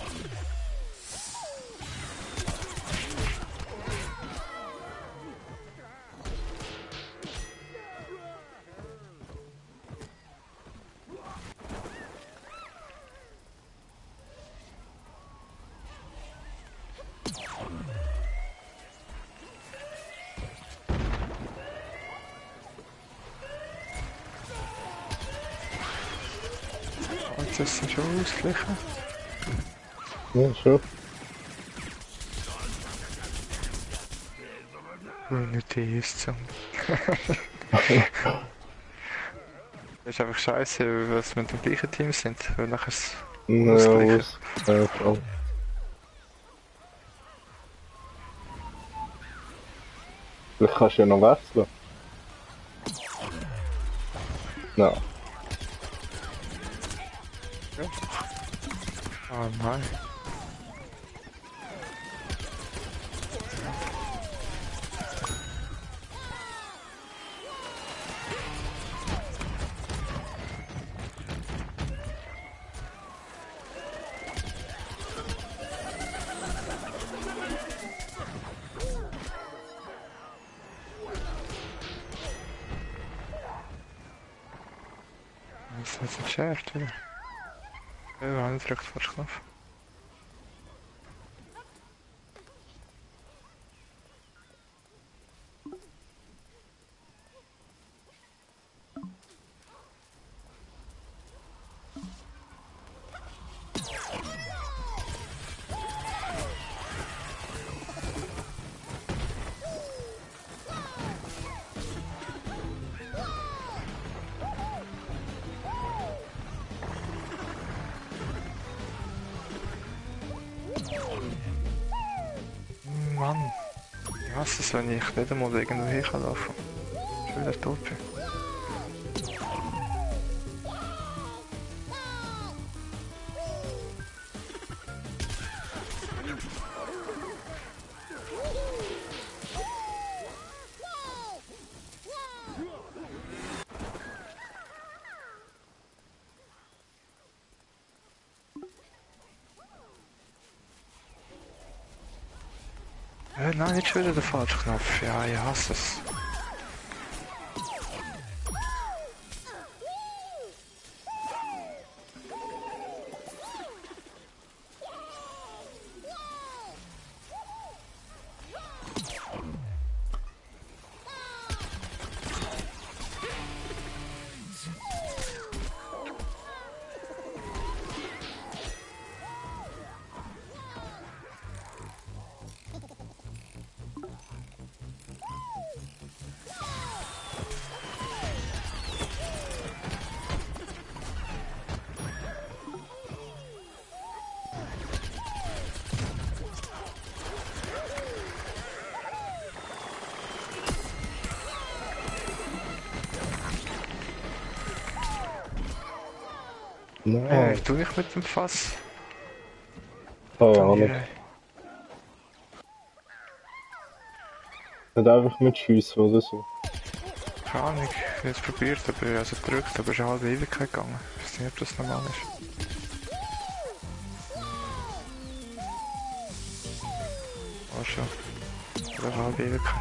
Oh, jetzt ist es schon ausgeglichen. Ja, schon. Nicht die ist so. Das ist einfach scheiße, dass wir im gleichen Team sind, weil nachher ist es Ja, ausgeglichen. was? Ja, voll. Vielleicht kannst du ja noch wechseln. Ja. Ja. Oh nein. Das hat sich geschärft, oder? Ja, wir haben nicht direkt falsch Knopf. Mann, ich hasse es, wenn ich nicht einmal irgendwo hin kann laufen. Schon wieder tot bin. Nein, nicht schon wieder der falsche Knopf. Ja, ich hasse es. Nein, Tu ich mit dem Fass? keine Ahnung. Hier. Nicht einfach mit Schiessen oder so. Keine Ahnung, ich habe es probiert, aber also gedrückt, aber es ist eine halbe Ewigkeit gegangen. Ich weiß nicht, ob das normal ist. Oh schon. Oder eine halbe Ewigkeit.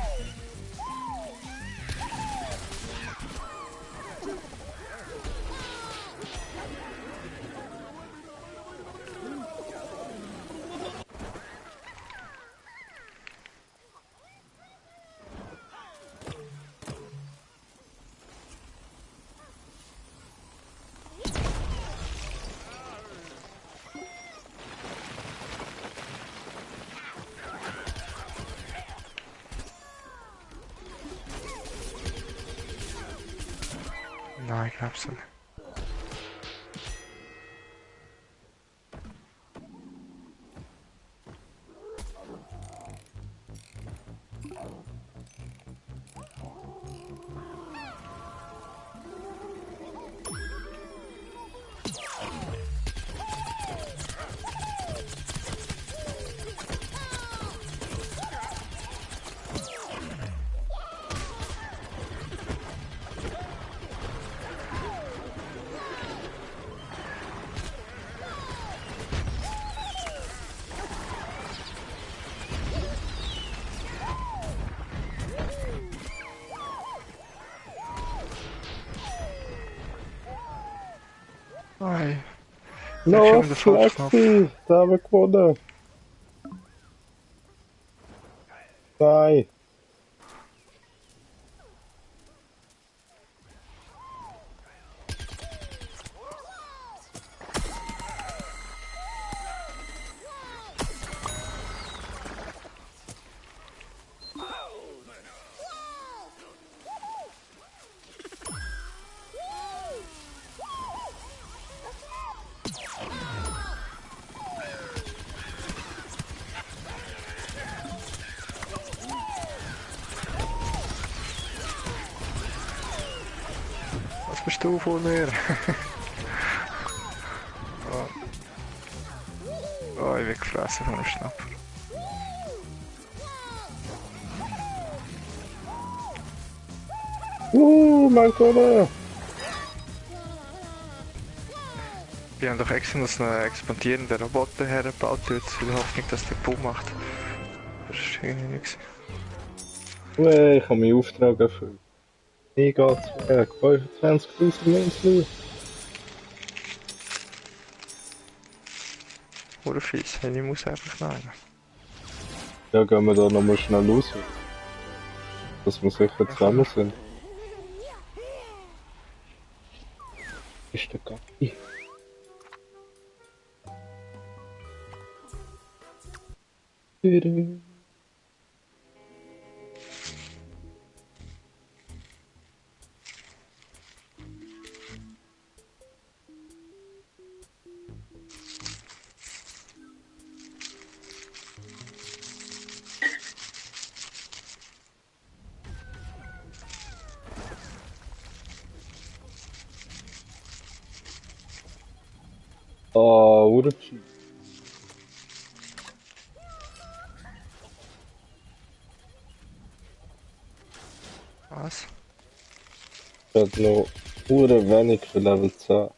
Nein, ich glaub's nicht. Nein. Ich drück schon Los, wieder den falschen Knopf. Lexi, da haben wir gewonnen. Nein. Was bist du vor mir? Oh. Oh, ich bin gefressen von einem Schnapper. Mein Gott. Wir haben doch extra noch so einen expandierenden Roboter hergebaut, in der Hoffnung, dass der Bumm macht. Das ist irgendwie nichts. Ich habe meinen Auftrag erfüllt. Ich gehe zu Werk. 25.000 Münzen. Oder fies, ich muss einfach nehmen. Ja, gehen wir da nochmal schnell raus. Dass wir sicher zusammen sind. Ist der Gappi? Oder? Was? Ich habe noch wenig für Level 10.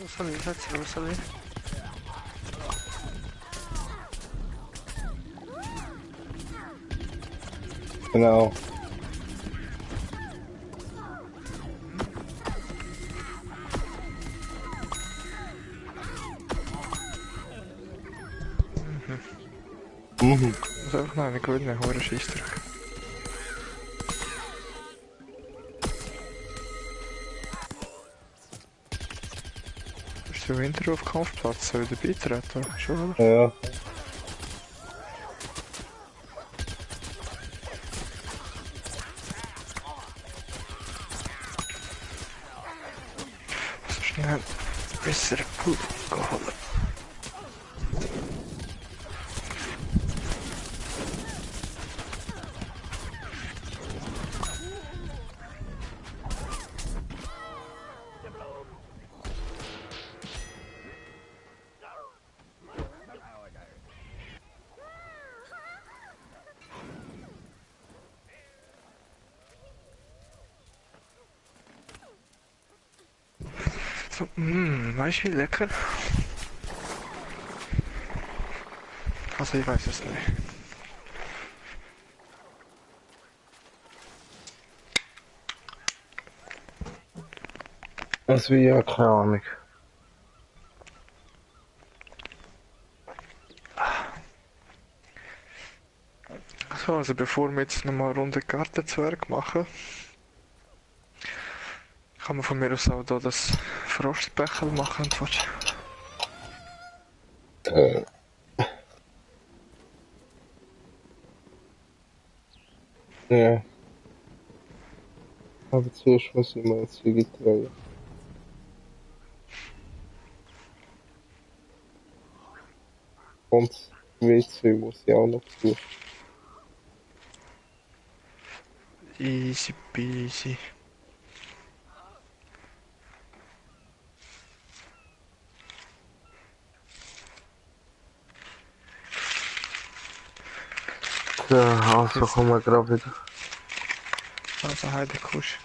Rosalie, setz Rosalie. Genau. Mhm. Muss einfach noch eine gewinnen, hoher Scheissdruck. Bist du hinter auf Kampfplatz? Soll ich dir beitreten? Schon, oder? Ja. So schnell besser gut geholt. So, weißt du wie lecker? Also ich weiß es nicht. Das wie ja keine Ahnung. So, also bevor wir jetzt nochmal eine Runde Gartenzwerg machen, kann man von mir aus auch da das Frostbechel machen und was. Ja. Aber zuerst muss ich mal ins Vegetarier. Und das WC muss ich auch noch besuchen. Easy peasy. Ja, also kommen wir gerade wieder. Also Heide Kusch.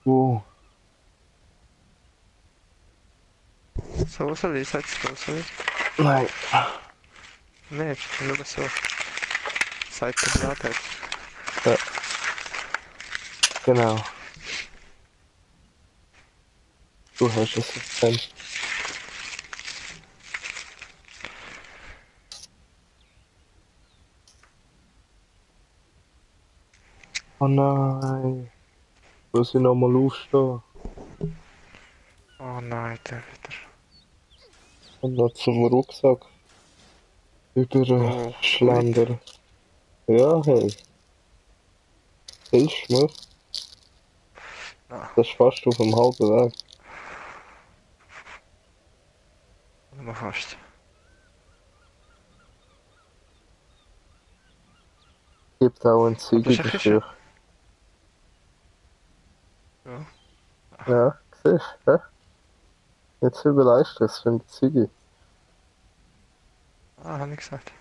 Wo? So soll ich jetzt soll ich? Nein. Nee, nur so. Seit der Blatt hat. Ja, genau. Du hast es erkannt. Oh nein. Muss ich nochmal aufstehen? Oh nein, der wieder. Und noch zum Rucksack. Über Oh, wait. Schlender. Ja, hey. Hilfst du mir? Ah, Das ist fast auf dem halben Weg. nur fast. Gibt auch ein Aber das Ziege ist ein bisschen... dafür. Ja. Ja, siehst du? Jetzt überleist du es für den Ziege. Ah, habe ich gesagt.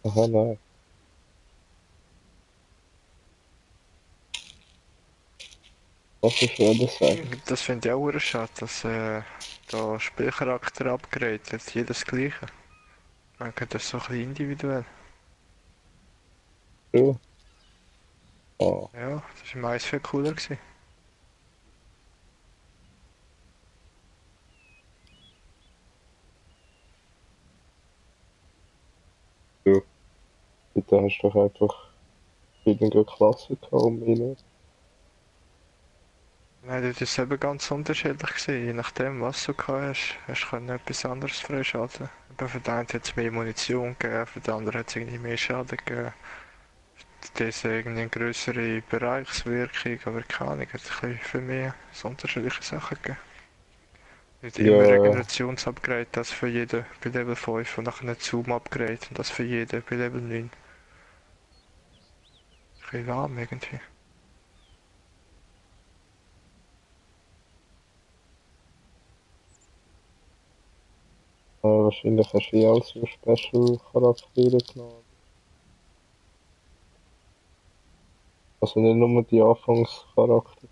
Aha, nein. Was ich würde sagen. Das finde ich auch sehr schade, dass da Spielcharakter upgradet, jedes gleiche. Man könnte das so ein bisschen individuell. Ja. Ah, Ja, das war meist viel cooler gewesen. ja. Bitte hast du doch einfach verschiedene Klassen gehabt und mehr nicht. Nein, das ist eben ganz unterschiedlich gewesen. Je nachdem, was du gehabt hast, hast du können etwas anderes freischalten. Eben für den einen hat es mehr Munition gegeben, für den anderen hat es irgendwie mehr Schaden gegeben. Das ist irgendwie eine größere Bereichswirkung, aber keine Ahnung, hat ein bisschen viel mehr so unterschiedliche Sachen gegeben. Nicht immer Ja, Regenerationsupgrade, das für jeden bei Level 5 und nachher ein Zoom-Upgrade und das für jeden bei Level 9. Ein bisschen lahm irgendwie. wahrscheinlich hast du eh auch so Special-Charaktere genommen. Also nicht nur die Anfangscharakter.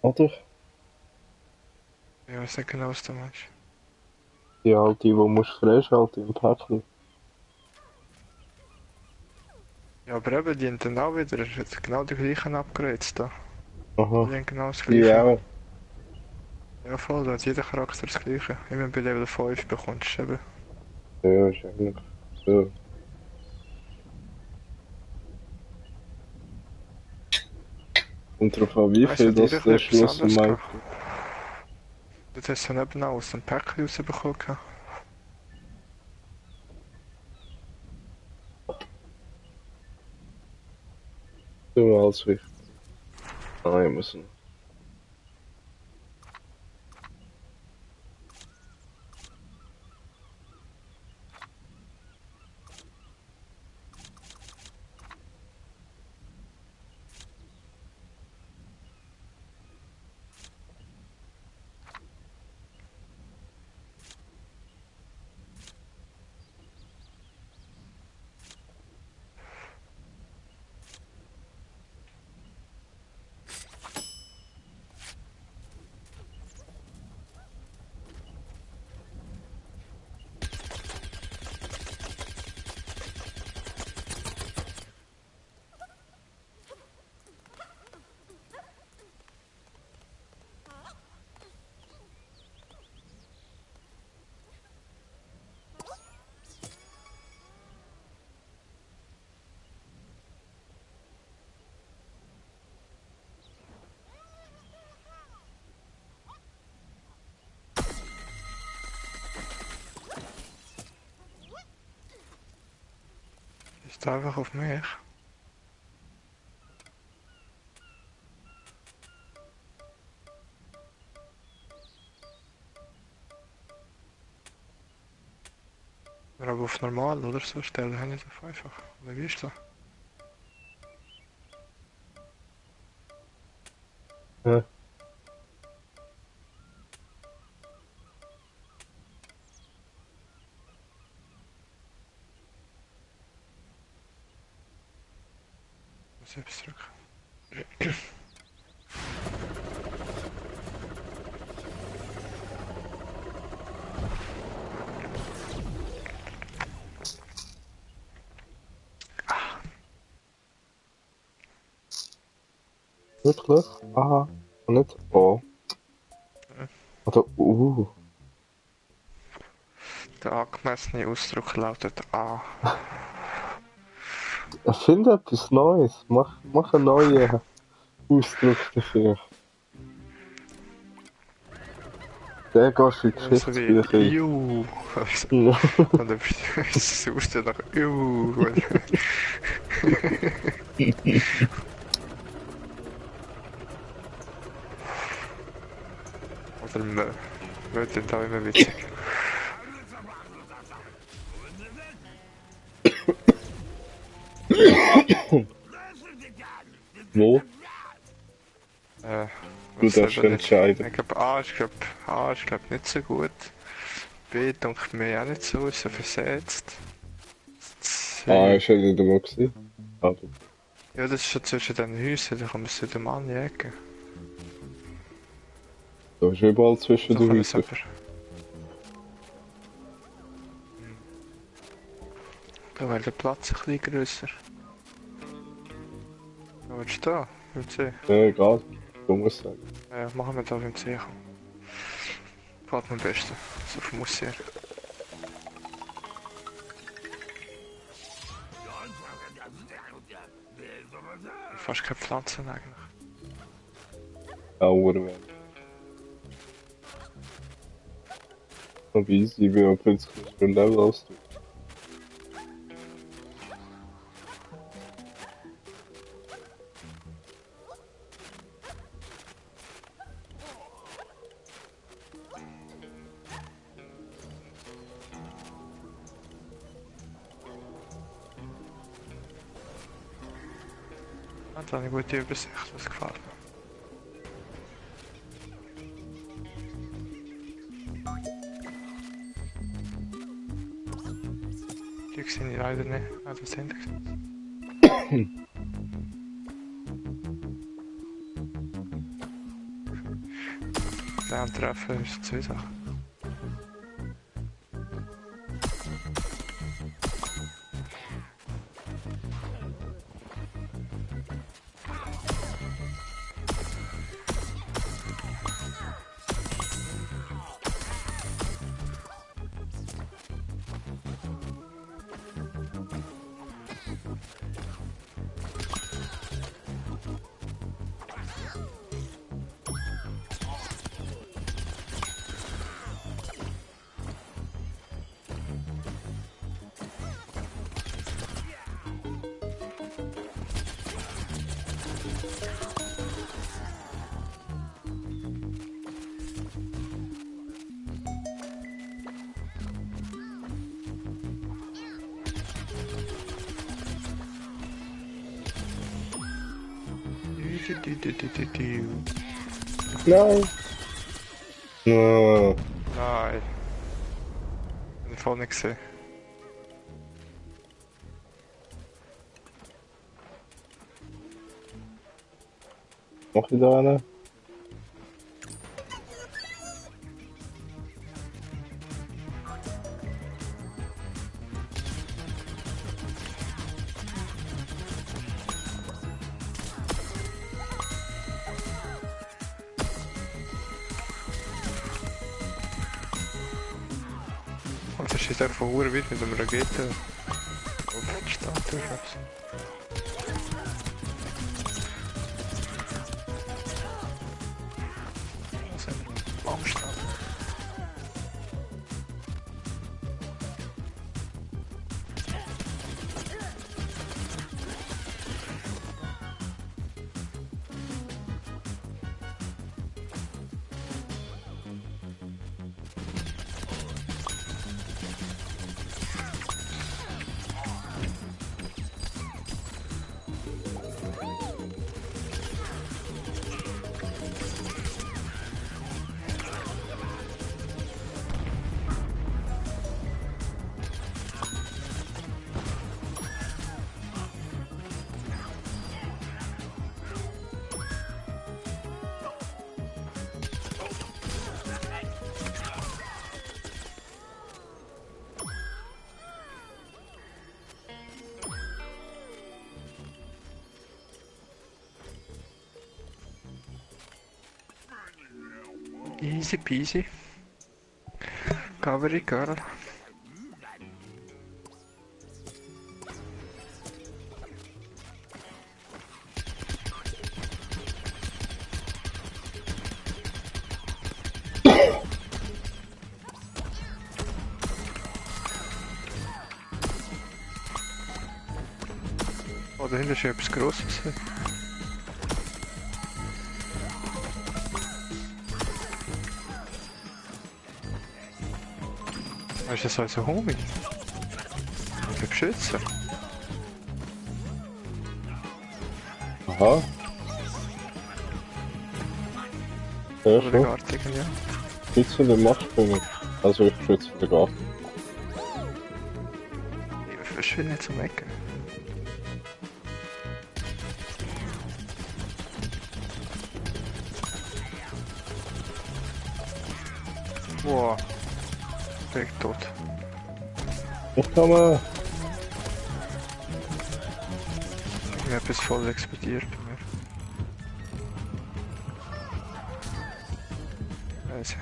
Oder? Ich weiß nicht genau, was du meinst. Die halt die musst du freischalten im Päckchen. Ja, aber eben, die haben dann auch wieder genau die gleichen Upgrades da. Aha. Die haben genau das Die gleiche. auch. Ja, voll, da hat jeder Charakter das gleiche. Immer bei Level 5 bekommst du eben. Ja, ist eigentlich. Ja. Und darauf an, wie Weißt du, viel hat jeder das der etwas Schluss am anderes Markt gehabt. Das hast du dann eben auch aus dem Päckchen rausbekommen. ist. Alles wichtig. Ah, ich muss noch. Ist einfach auf mich. Oder aber auf normal oder so stellen, habe ich das auf einfach. Oder wie ist das? Ja. Muss ich etwas drücken? Wirklich? Aha. Und nicht O. Oder Der angemessene Ausdruck lautet A. Erfinde etwas Neues. Mach einen neuen Ausdruck dafür. Der gehst in die So wie Geschichtsbücher ein. Iu. Also, Ja. und dann suchst du nach Iu. Oder Mö. Mö sind auch immer witzig. Wo? Äh, Du was darfst eben nicht. entscheiden. Ich glaube A ist glaub nicht so gut. B denkt mir auch nicht so, ist so versetzt. Ah, ist er nicht einmal gewesen? Ah, du. Ja, das ist schon zwischen den Häusern, da kann man es zu dem anjägen. Da ist überall zwischen Da den kann es Häusern. aber... Da wäre der Platz ein bisschen grösser. Wo willst du da? Im See? Ja, egal. Du musst sagen. Ja, machen wir da im See. Fahrt am besten. So viel muss her. Fast keine Pflanzen eigentlich. Ja, Uhrwert. Und easy, wie man plötzlich ein Level austut. Und dann eine gute Übersicht, das gefällt mir. Die sehe ich leider nicht. Ah, das sind die. Den treffen ist zwei Sachen. Nein! No. Nein. Ich hab voll nicht gesehen. Mach ich da eine? Und das ist einfach verdammt weit mit dem Raketen. Und steht durch was. Was haben wir? Angst haben. Easy peasy. Covery girl. Oh, dahinter ist etwas Grosses. Ist das also Homie? Der Beschützer? Aha. Ja, Oder der schon. Gartigen, ja. Schütze den Machtspunkt. Also ich schütze den Garten. Ich will nicht zum Ecken. Wow. Bin tot. Ich komme. Ich habe etwas voll explodiert bei mir. Weiß ich.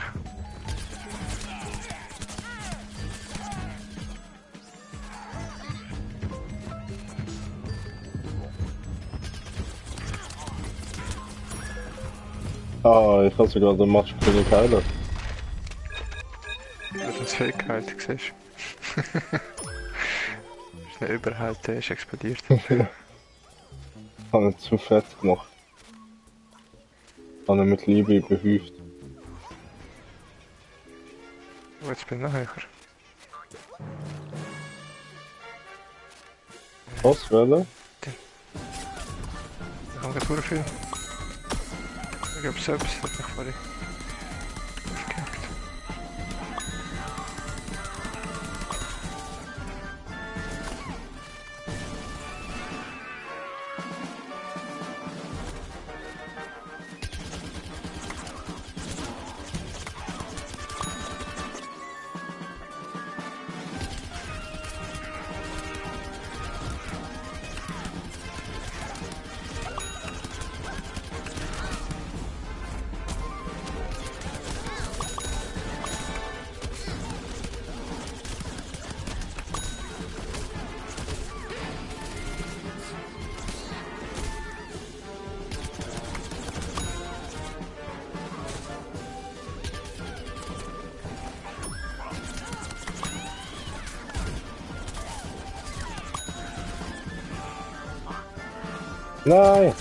Ah, ich habe sogar den Matschkönig heilen. Das ist eine Fähigkeit, siehst du? Ist nicht überhaupt, der ist explodiert. Habe ihn zu fett gemacht. Habe ihn mit Liebe behüft. Oh, jetzt bin ich noch höher. Was wollen? Ich habe gerade viel. Ich glaube, selbst hat mich vorhin aufgehängt. Nein!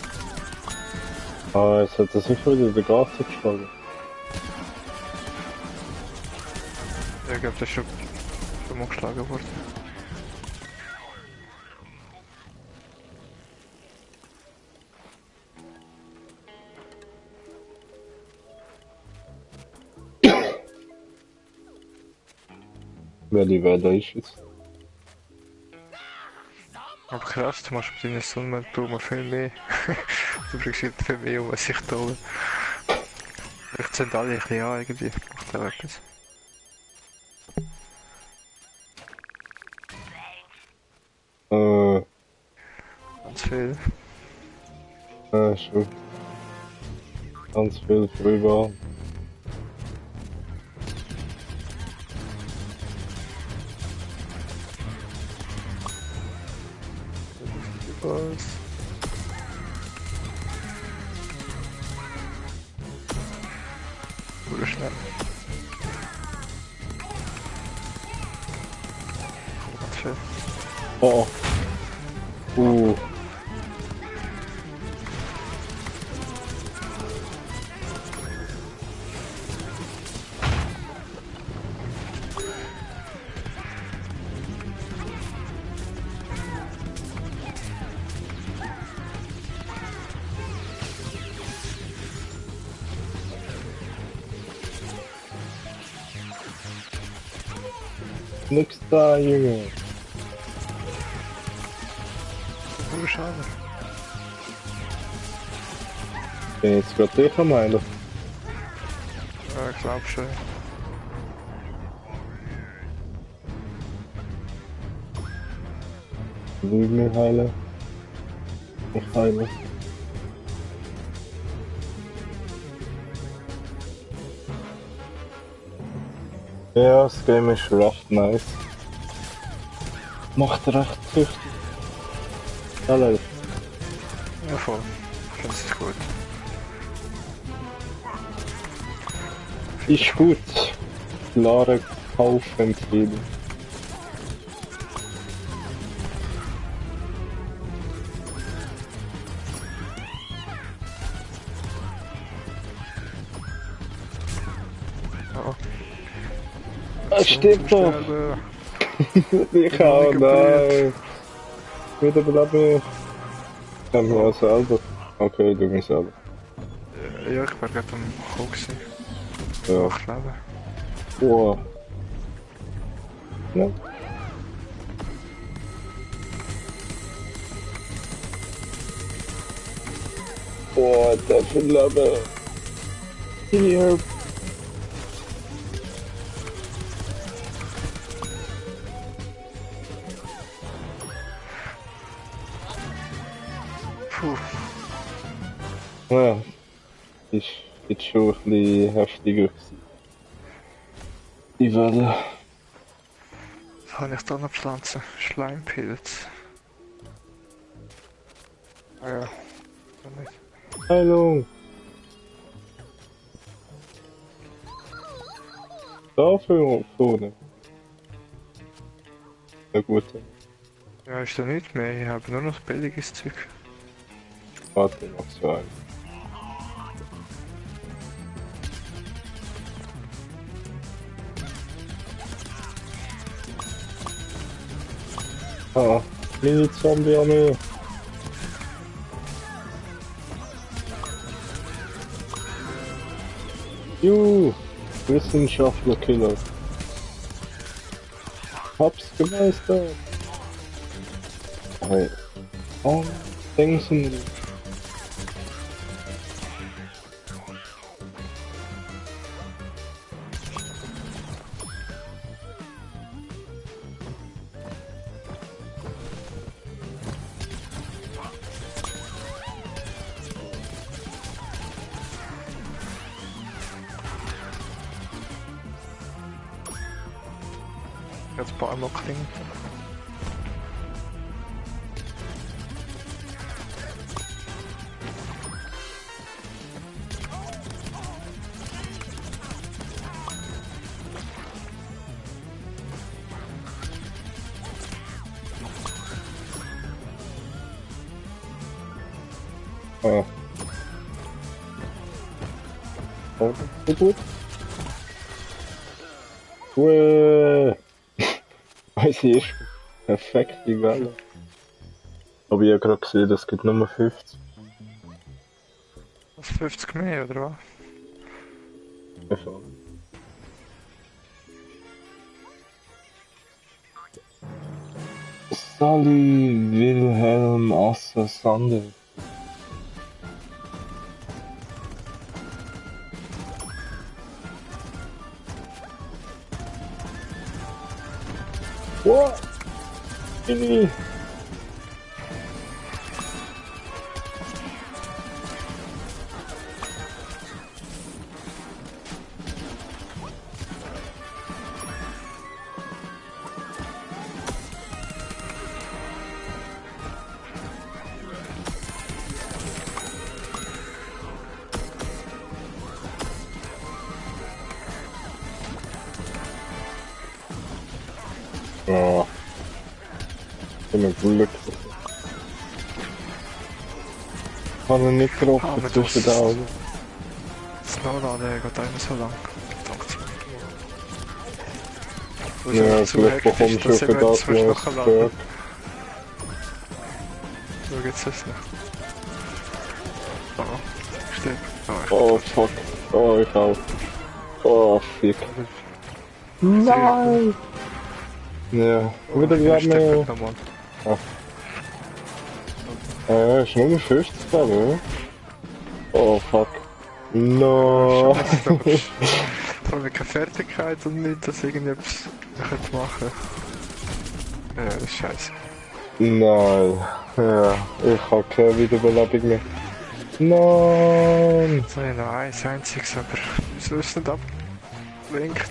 Ah, jetzt hat er sich wieder in den Garten geschlagen. Ja, ich glaube, das ist schon mal geschlagen worden. Welche Welle ist es? Aber krass, du machst mit deinen Sonnenblumen viel mehr. Du bringst viel mehr um als ich da oben. Vielleicht sind alle ein bisschen an irgendwie. Macht auch etwas. Ganz viel. Schon. Ganz viel drüber. Was? Oder schnell. Ganz viel. Oh. Nix da, Junge. Oh, schade. Bin jetzt gerade dich am Heilen. Ja, ich glaube schon. Will mich heilen. Ich heile. Ja, das Game ist recht nice. Macht recht tüchtig. Ja, Leute. Ja, voll. Ich finde es gut. Ist gut. Klare Kaufempfehlung. Ja. Das stimmt doch. Ich auch, nein. Wieder beleben mich. Ich hab mich auch selber. Okay, du mich selber. Ja, ich war gerade am Kochen. Ja. Ich glaube. Wow. Ja. Oh, der viel Leben. Hier. Puh. Ja, ist jetzt schon ein bisschen heftiger gewesen. Die Welle. Was habe ich da noch Pflanzen? Schleimpilz. Ah ja. Kann nicht. Heilung. Dafür vorne. Na gut, Ja, ist da nicht mehr. Ich habe nur noch billiges Zeug. warte noch so ein. Ah, Mini-Zombie-Armee. Wissenschaftler-Killer. Hab's gemeistert. Hey. Oh, Dingsen. Jetzt ein paar noch klingen. Ah. Oh, so gut. Uäh. Weiß ich ist perfekt die Welle. Aber ich habe gerade gesehen, es gibt nur 50. Was 50 mehr, oder was? Also. Sally Wilhelm Asser Sander. What? Billy. Oh, bin ein Glück. Kann er nicht getroffen Aber zwischen den Augen. Snowladen geht immer so lang. Danke. Ja, vielleicht bekommst du für das mal ein Perk. So geht's jetzt nicht. Oh, steht. Oh fuck. Oh, ich auch. Oh, fick. Nein! Ja, wieder gerade mehr. Ist nur 50 oder? Oh fuck. No. Vor allem keine Fertigkeit und nicht, dass irgendetwas machen könnte. Ja, das ist scheiße. Nein. Ja, ich habe keine Wiederbelebung mehr. Nein! So, ja, noch eins einziges, aber wieso ist es nicht abgelenkt?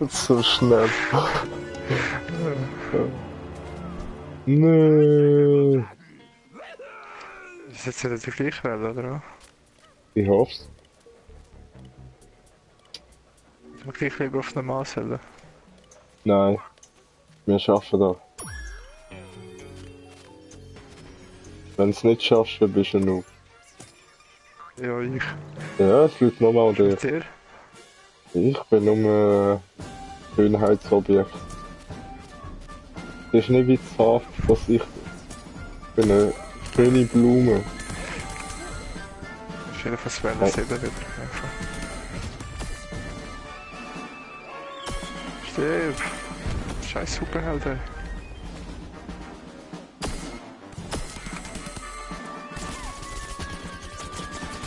So schnell. Nö. Das ist jetzt wieder die gleiche Welle, oder? Ich hoff's. Wir gleich lieber auf normal stellen. Nein. Wir schaffen das. Wenn du es nicht schaffst, dann bist du ein Noob. Ja, ich. Ja, es liegt nochmal an dir. Dir? Ich bin nur Schönheitsobjekt. Es ist nicht wie Saft, dass ich bin eine schöne Blume. Schön fürs Wellen sehen wieder. Einfach. Stirb! Scheiß Superheld, ey.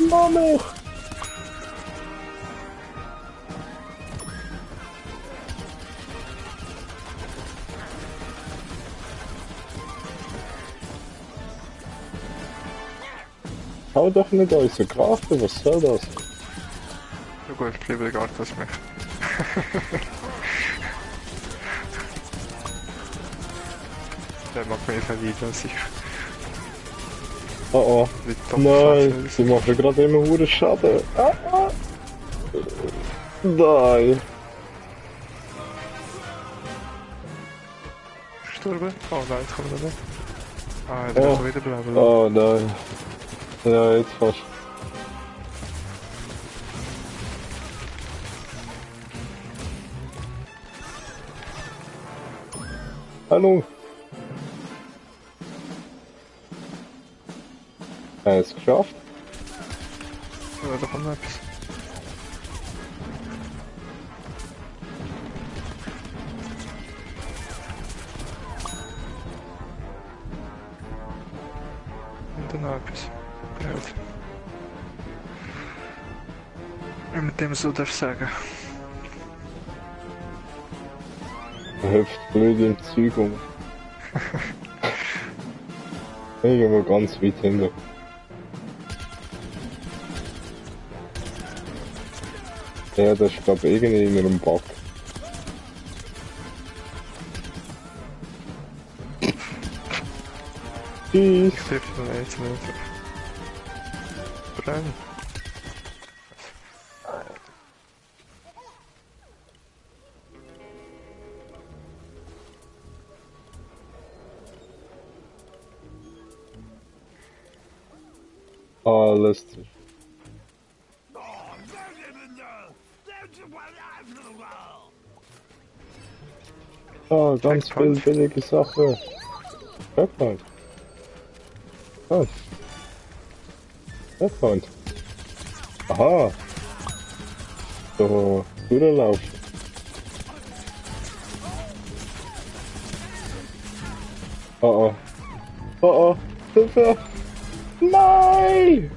Mami! Hau doch nicht unsere Karte, was soll das? Ja gut, lieber gar das mich. Der mag mich verlieren als ich. Oh oh. Wie top Nein, das sie machen gerade immer hure Schaden. Ah, ah. Nein. Gestorben? Oh nein, jetzt kommen wir nicht. Ah, der Oh. muss wieder bleiben. Oh nein. Ja, jetzt fast. Hallo. Er hat es geschafft. Ja, da kommt noch etwas. Und dann noch etwas. Gut. Und mit dem so darf ich sagen. Er hüpft blöd im Zeug um. Irgendwo ganz weit hinten. Ja, das ist glaube ich irgendwie in einem Bug. Tschüss. Ich treffe den jetzt nicht. Brenn. Alles. Ah, ganz viel Checkpoint. billige Sache. Checkpoint. Ah. Checkpoint. Aha. So, Durchlauf. Oh oh. Oh oh. Hilfe. Nein!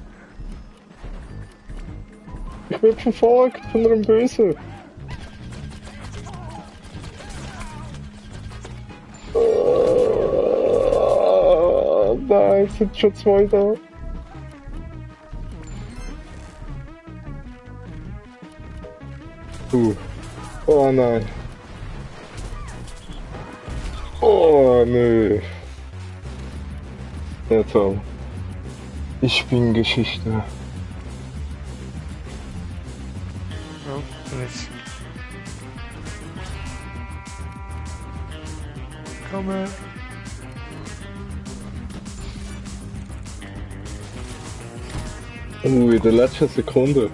Ich werde verfolgt von einem Böse. Nein, es sind schon zwei da. Oh nein. Oh nö. Ja toll. Ich bin Geschichte. Ja, und jetzt. Komme. In der letzten Sekunde.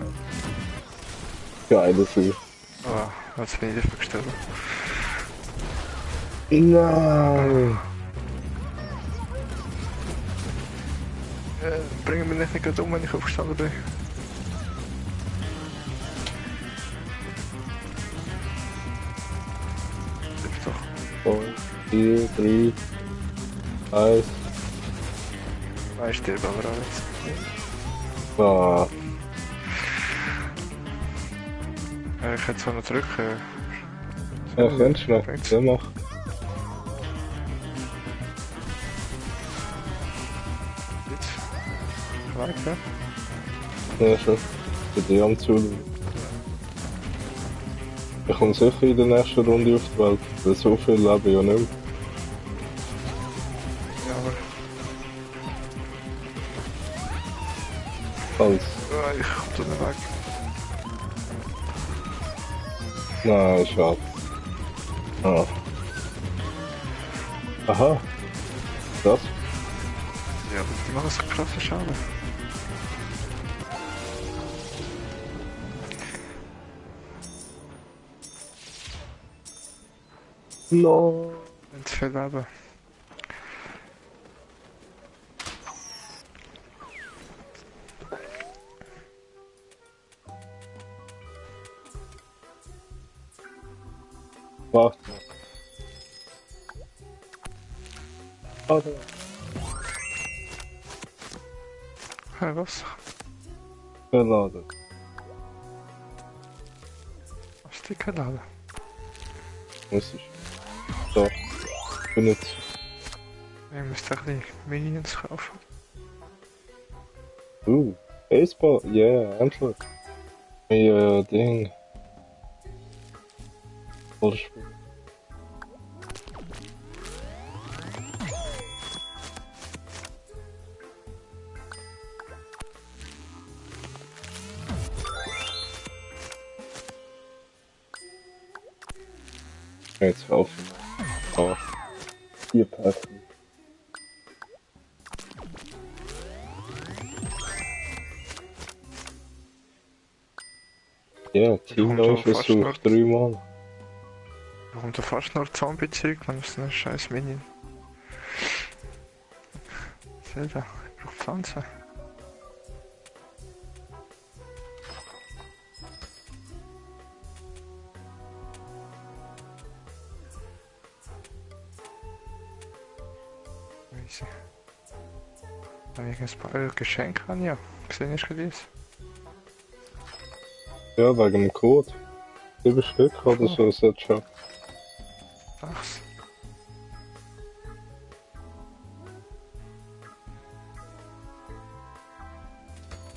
Geile See. Ah, jetzt bin ich dich gestellt. Nein. Bring mich nicht gerade um, wenn ich aufgestanden bin. Hilf doch. 5, 4, 3, 1. Nein, ich sterbe aber alles. Ah. Ich hätte zwar noch drücken. Ja, kennst du noch? Ja, mach. Jetzt. Weiter. Ja, schon. Bei dir am Zuschauen. Ich komme sicher in der nächsten Runde auf die Welt, weil so viel lebe ich ja nicht mehr. Ja, aber. Als. Ah, ich komm da nicht weg. Nein, schade. Ah. Aha. Das? Ja, die machen so krasse Schaden. No. Wenn zu viel leben. Warte. Warte. Hey, was? Verladen. Was Ticket laden? Muss ich. So. Benutze. Ich muss ein bisschen Minions kaufen. Baseball? Yeah, endlich. Hey, Ding. Ballspiel. Jetzt auf. Oh, 4 Passen. Ja, Team-Neuversuch 3 Mal. Da kommt da fast nur Zombie-Zeug, man ist ein scheiß Minion. Zelda, ich brauch Pflanzen. Weise. Habe ich ein paar Geschenke an, ja. Gesehen hast du das? Ja, wegen dem Code. 7 Stück oder so, sollte schon. 6.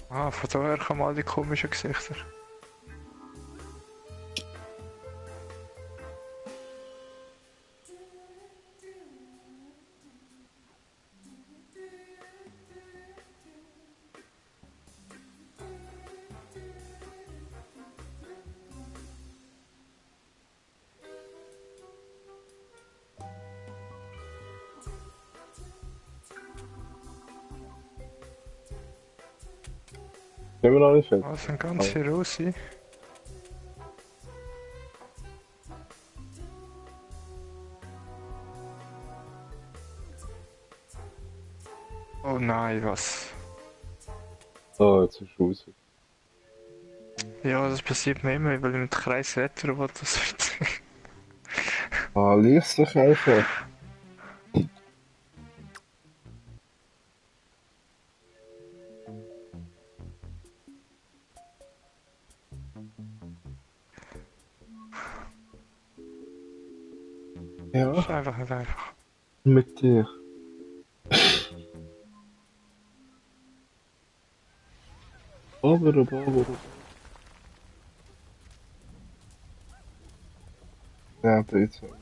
Ah, von daher kommen all die komischen Gesichter. Sind wir noch nicht fertig? Ah, das sind ganze Rosi. Oh nein, was? Oh, jetzt ist es raus. Ja, das passiert mir immer, weil ich mit Kreis retten will, das wird. Ah, lies doch einfach. Das ist Ja, einfach nicht einfach. mit dir. Aber. Ja, bitte.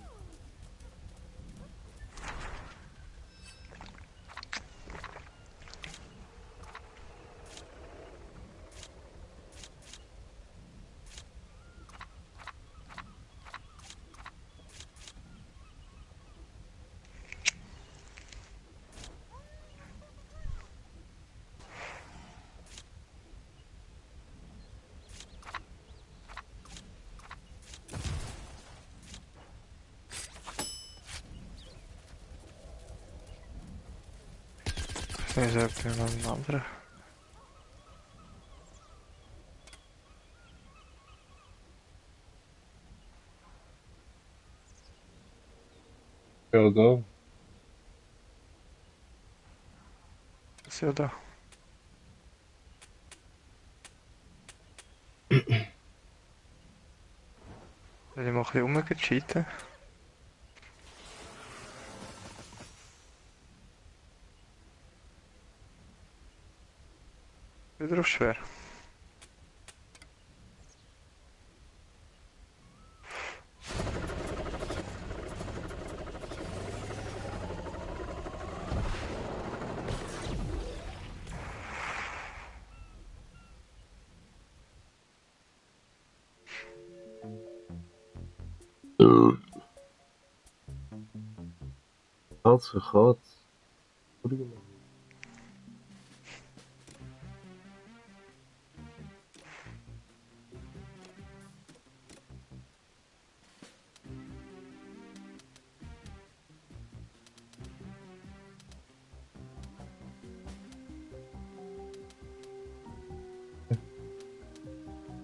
Nee, ze heb je nog een andere. Ja, da. Is ja da. Wil je mag je omgecheaten? Wieder auf schwer. Gaat vergat.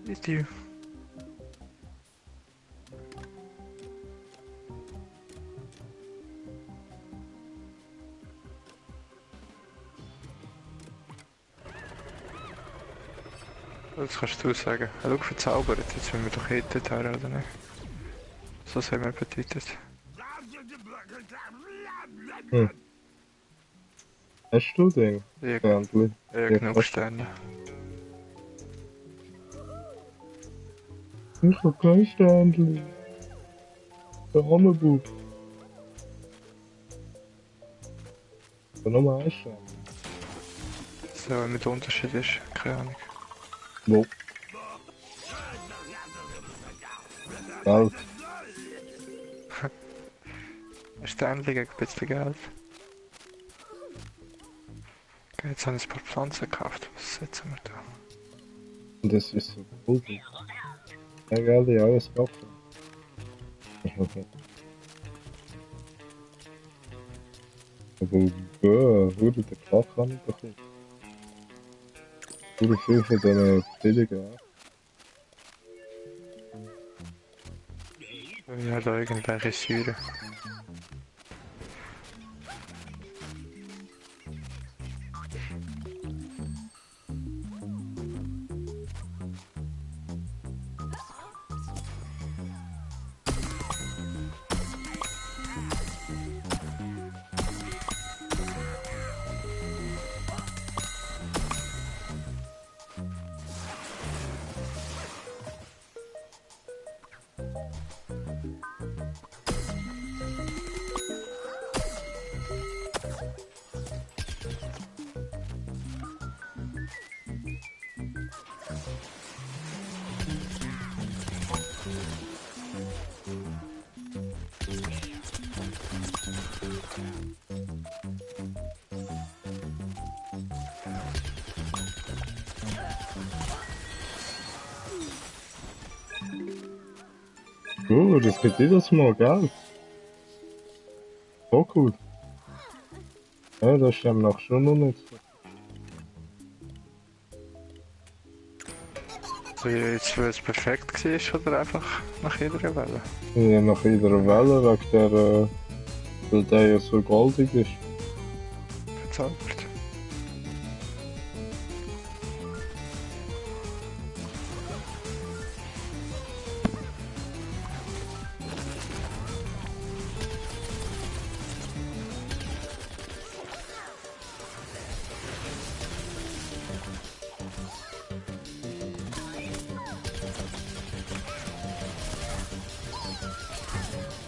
Is die? Das kannst du sagen. Schau, verzaubert. Jetzt sind wir doch hittet her, oder nicht? So haben wir betitelt. Hm. Hast du den? Ja, Sternli? ja, Ja, genug krass. Sterne. Ich hab kein Sternli. Der Hammerbub. Da nochmal ein Stern. So, mit Unterschied ist, keine Ahnung. Wo? Geld. Ein Sternchen gegen ein bisschen Geld. Okay, jetzt habe ich ein paar Pflanzen gekauft. Was setzen wir da? Und das ist so cool. Ja, Geld, ja, alles kaufen. Aber, wurde der Krach an doch nicht. Wurde viel von diesen billigen. Ja, da irgendwelche Säure. Das geht jedes Mal Geld. So cool. Ja, das stimmt noch schon noch nicht. So, jetzt, weil es perfekt war oder einfach nach jeder Welle? Ja, nach jeder Welle, wegen der, weil der ja so goldig ist. Verzaubert.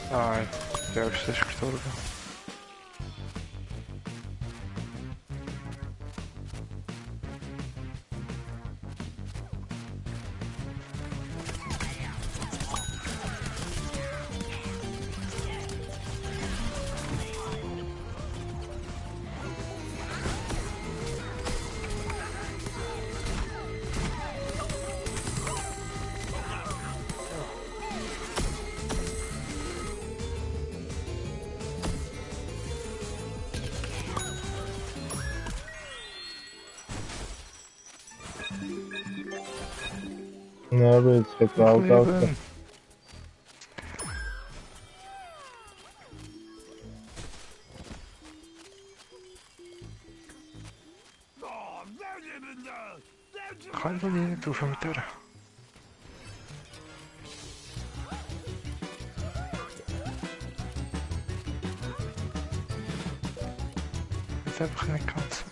Nein, der erste ist gestorben. Ja, aber jetzt hat er auch Geld. Leben. Kann doch nicht drauf mit durch. Jetzt einfach nicht ganz.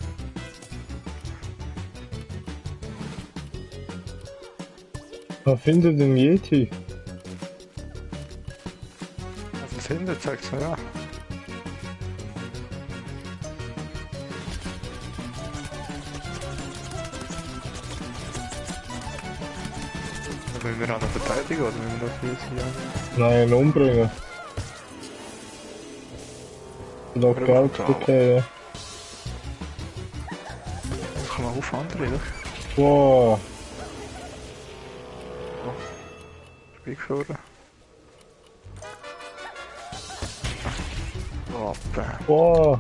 Finde den Yeti. Also das hinten zeigt es mir an. Müssen wir auch noch verteidigen oder müssen wir das hier sein? Nein, umbringen. Und auch Warum Geld da? bekommen. Das kann man auf andere, oder? Wow. Beigefahren. Oh, bam. Wow.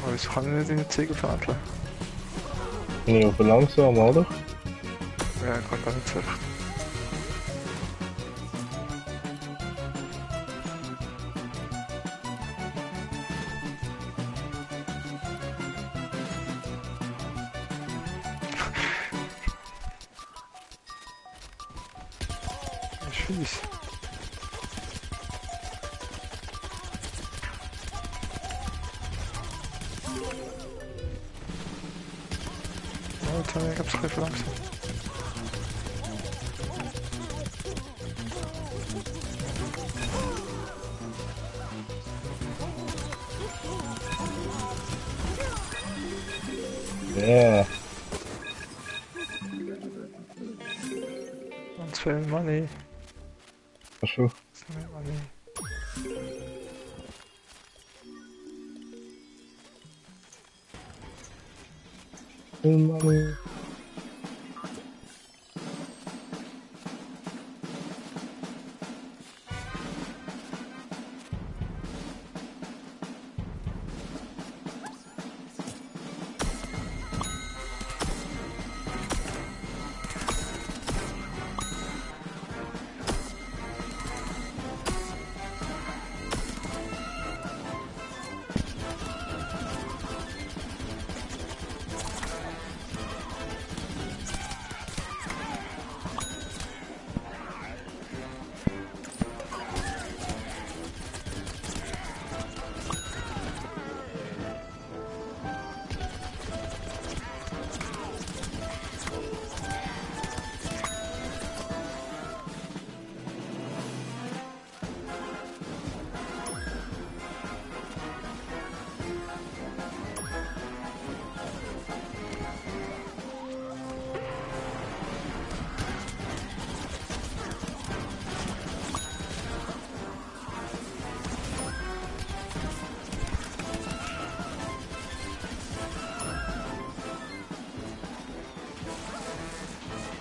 Aber wieso kann ich nicht in den Ziegel verhandeln? Nee, aber langsam, oder? Ja, ich kann gar nicht zurecht. fies. Oh, jetzt habe ich es ein bisschen langsam. Yeah. Ganz viel Money. Ach schon. So viel Money. Money.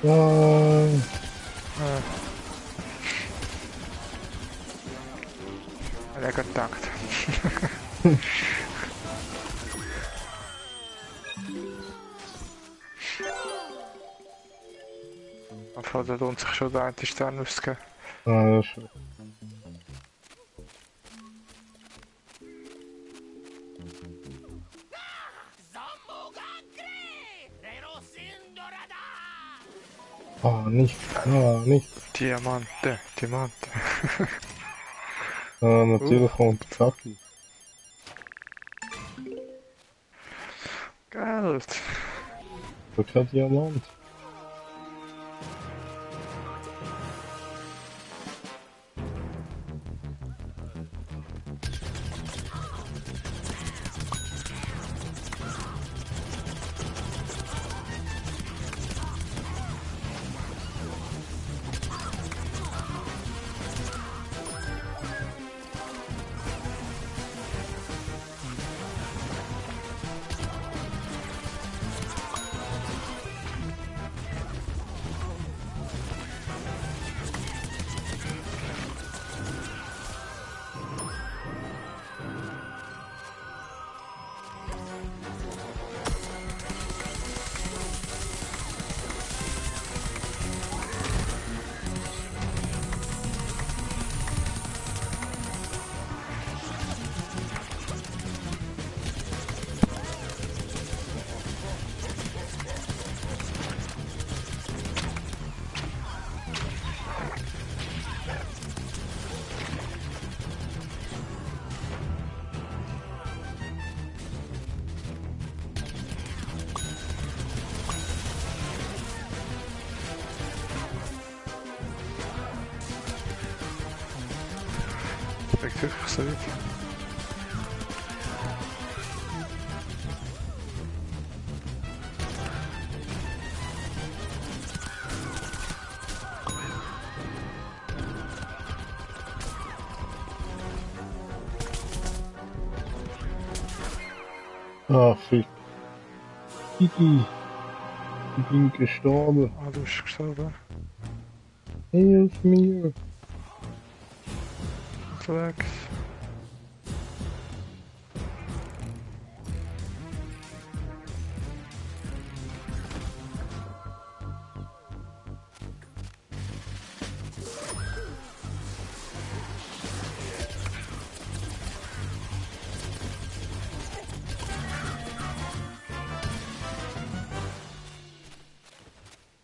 Nein. Ah. Lekker takt. Enfin, dat lohnt sich schon, da einen Stern auszugeben. Ah, das ist schon. Nicht. Ah, nicht. Diamante, Diamante. Natürlich kommt Chucky. Geld. Aber kein Diamant. Echt wirklich so weit. Ah, fick. Kiki. Ich bin gestorben. Ah, du bist gestorben. Hilf mir. Unterwegs.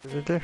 Bitte.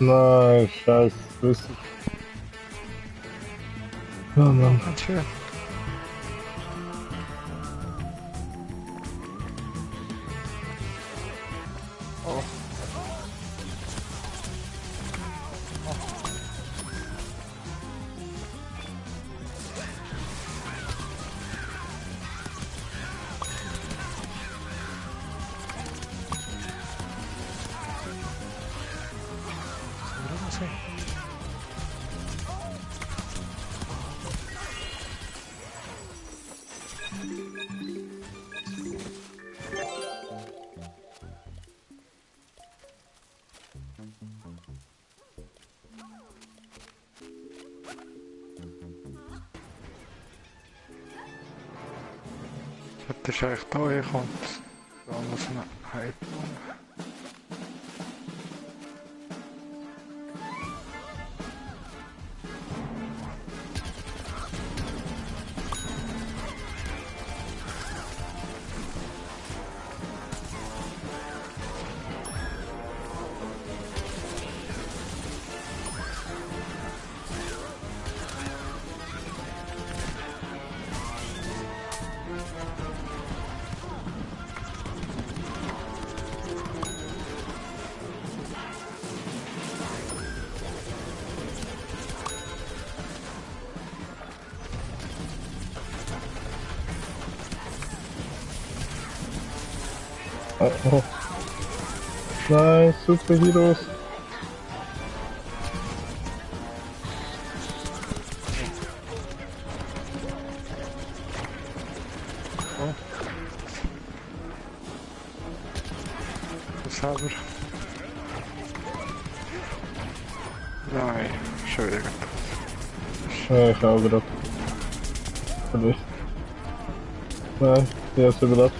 Nein, scheiße, wüsste ich. Oh Mann. Ganz schön. Oh. Das ist eigentlich da, hier kommt. Da muss man halten. Oh, oh. Nein, Superheroes. Oh. Das haben wir. Nein, Entschuldigung. Ja, ich auch gerade. Erwischt. Nein, ich hab's überlebt.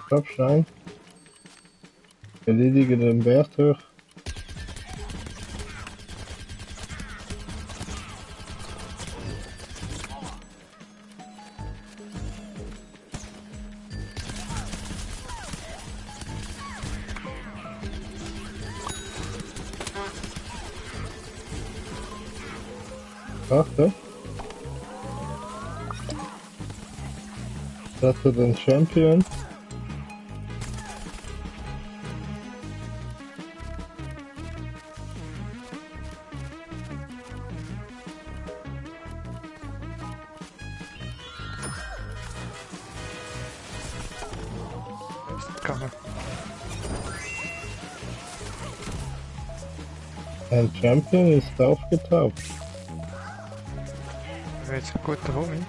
Grabstein. Erledige den Berg terug. Wachten. Rette den Champion. Kann man. Ein Champion ist aufgetaucht. Jetzt ein guter Homie.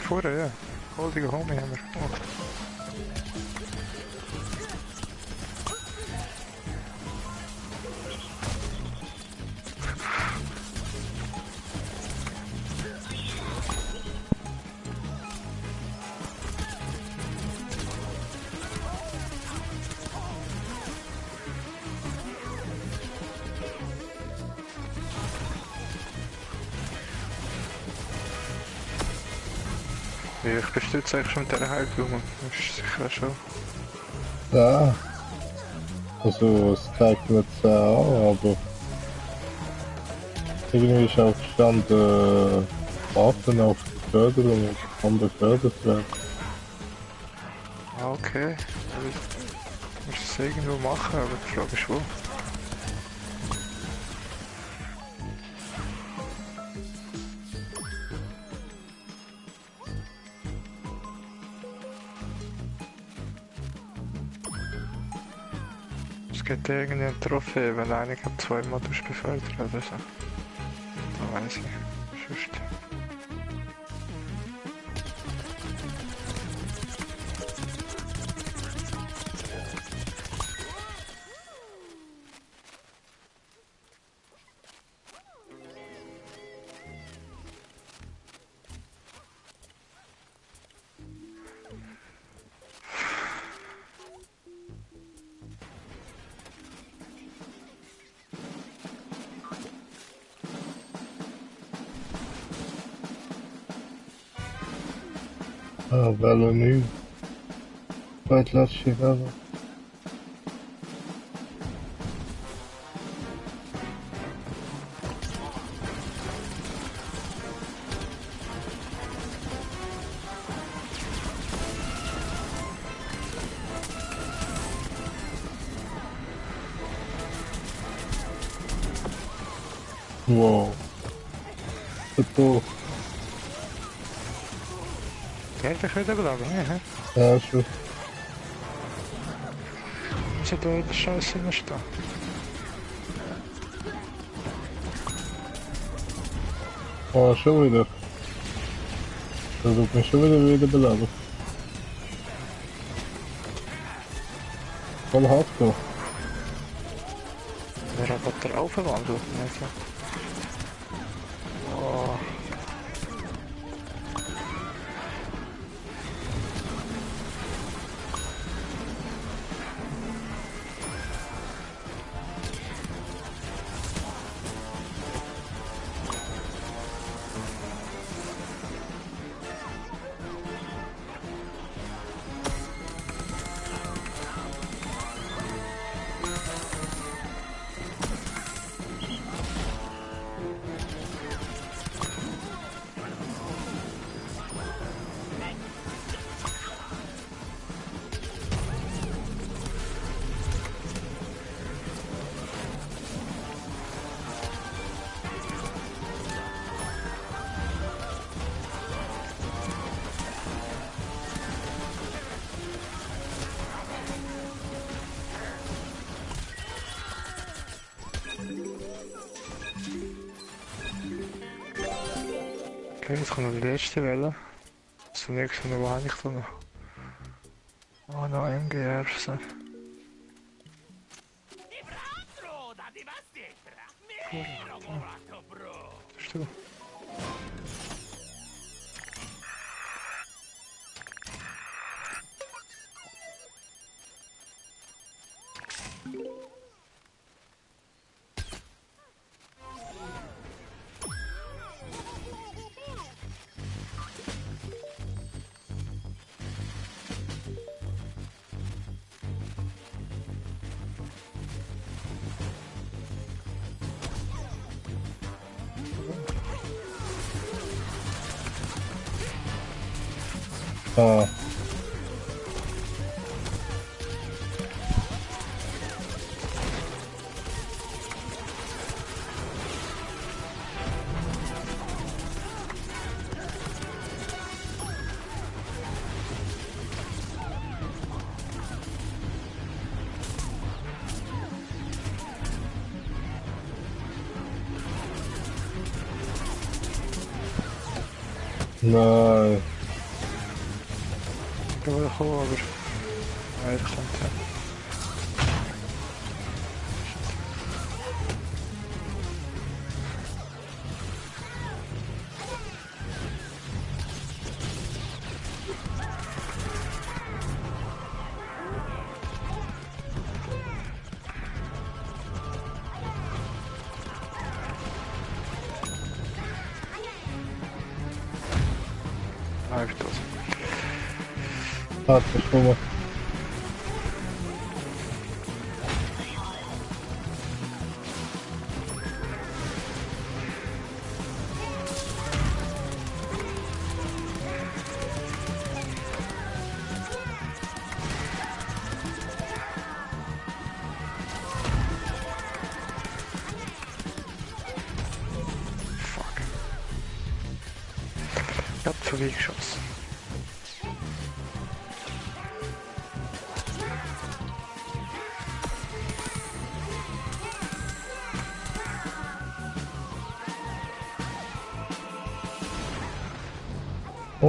Vorher, ja. Goldige Homie haben wir. Oh. Ja, ich bestütze eigentlich schon mit dieser Heilblume. Das ist sicher schon. Ja. Also, es zeigt mir zwar an, aber irgendwie ist auch gestanden, warten auf die Förderung und kann befördert werden. Ah, okay. Ich muss es irgendwo machen, aber die Frage ist wo. gibt irgendeine Trophäe, wenn einer zweimal befördert oder so. Da weiß ich. Sonst. Ah, Welle nu. Bij het laatste Welle. Wow. Betul. Kijk, daar ga je dat belangrijk, hè? Ja, zo. Zit er de chance in de stad? Oh, zo weer. Dat doet me zo weer beladen. Van hardcore. De rapporteur overwandelen, net ja. Oh. Okay, jetzt kommt noch die letzte Welle. Zunächst noch war ich da noch. Oh, noch MGR. So. Bist du? Ah. Nee. Ik heb wel gewoon over. Nee, dat komt hè. Hij heeft dat. Laat het komen. Fuck. Ik had te veel shots.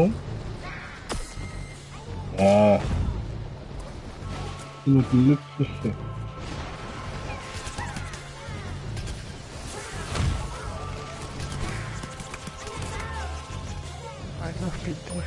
komm. Ja. Nur die Lüftchen. Einfach bitte.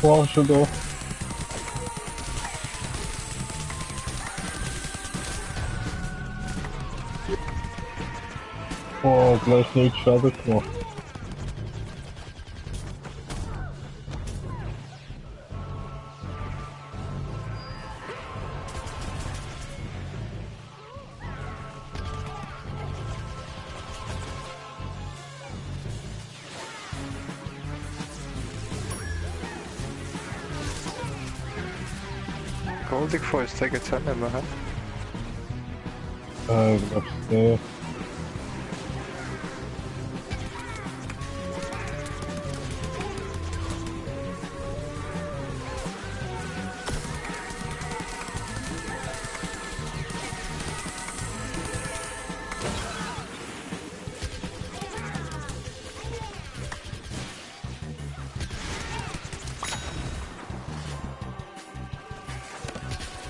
Wow, schon da. Oh, gleich nicht Schaden gemacht. Goldig Force, der geht's auch nicht mehr. Ich glaub's nicht.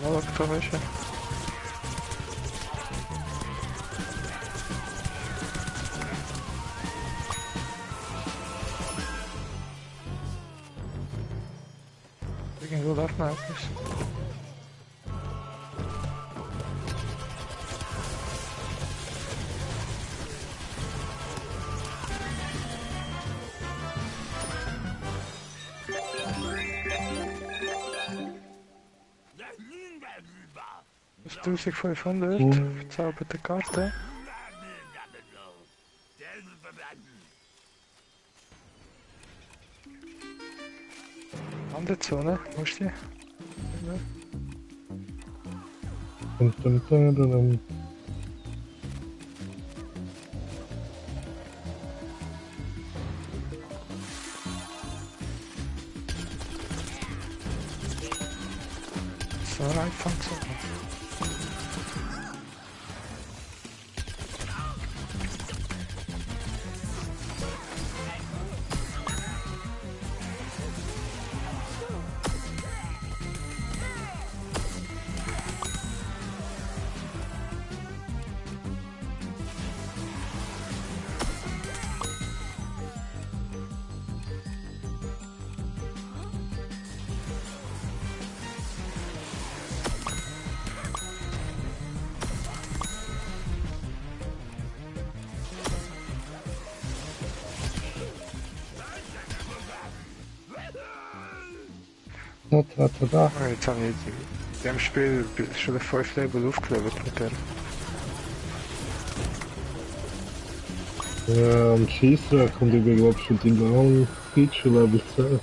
Oh, kto wyszedł? Taking left now, please. Das ist 1500, verzauberte Karte. Handelszone, musst du? So, einfach so. Da. Oh, jetzt habe ich in dem Spiel schon 5 Level aufgelevelt mit dem. Ja, und Schießwerk und ich glaube schon die blauen Feature Level 10.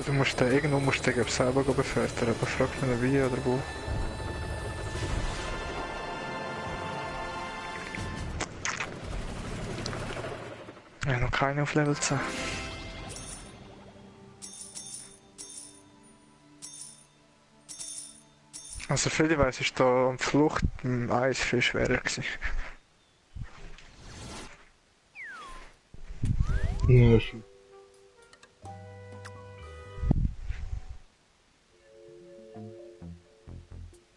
Du musst den, irgendwo musst du den selber befördern, aber frag mich nicht wie oder wo. Ja, noch keine auf Level 10. Also viel ich weiss, ist da am Flucht 1 viel schwerer gewesen. Ja, schon.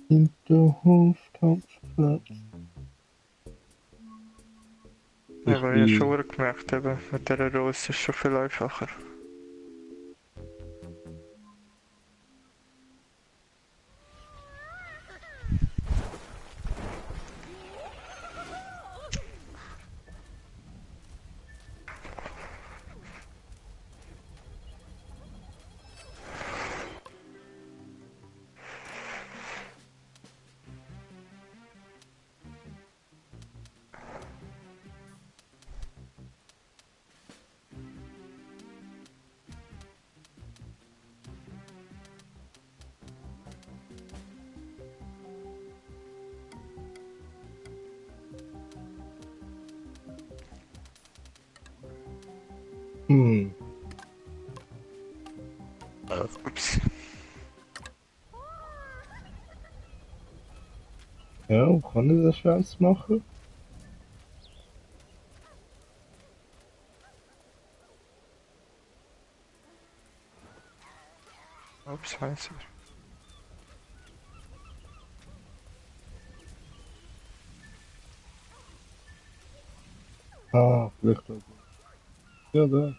Hinterhofkampfplatz. Ja, aber ich habe schon gemerkt, eben, mit dieser Rose ist es schon viel einfacher. Hm. Ups. Ja, kann ich das Scheiß machen? Ups, heißt Ah, vielleicht auch. Ja, da.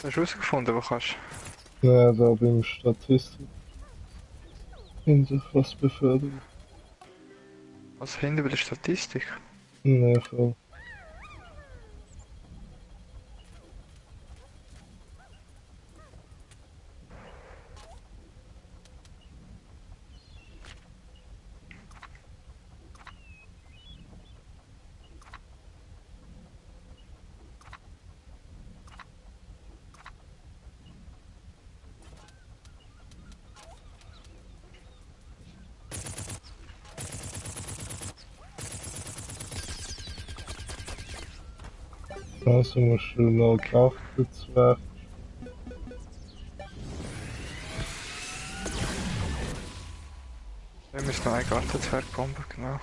Hast du herausgefunden, wo kannst? Ja, da beim Statistik. Hinter was befördert. Was hinten bei der Statistik? Nee, voll. Also musst du noch Gartenzwerg. Wir müssen noch einen Gartenzwerg bomben, genau.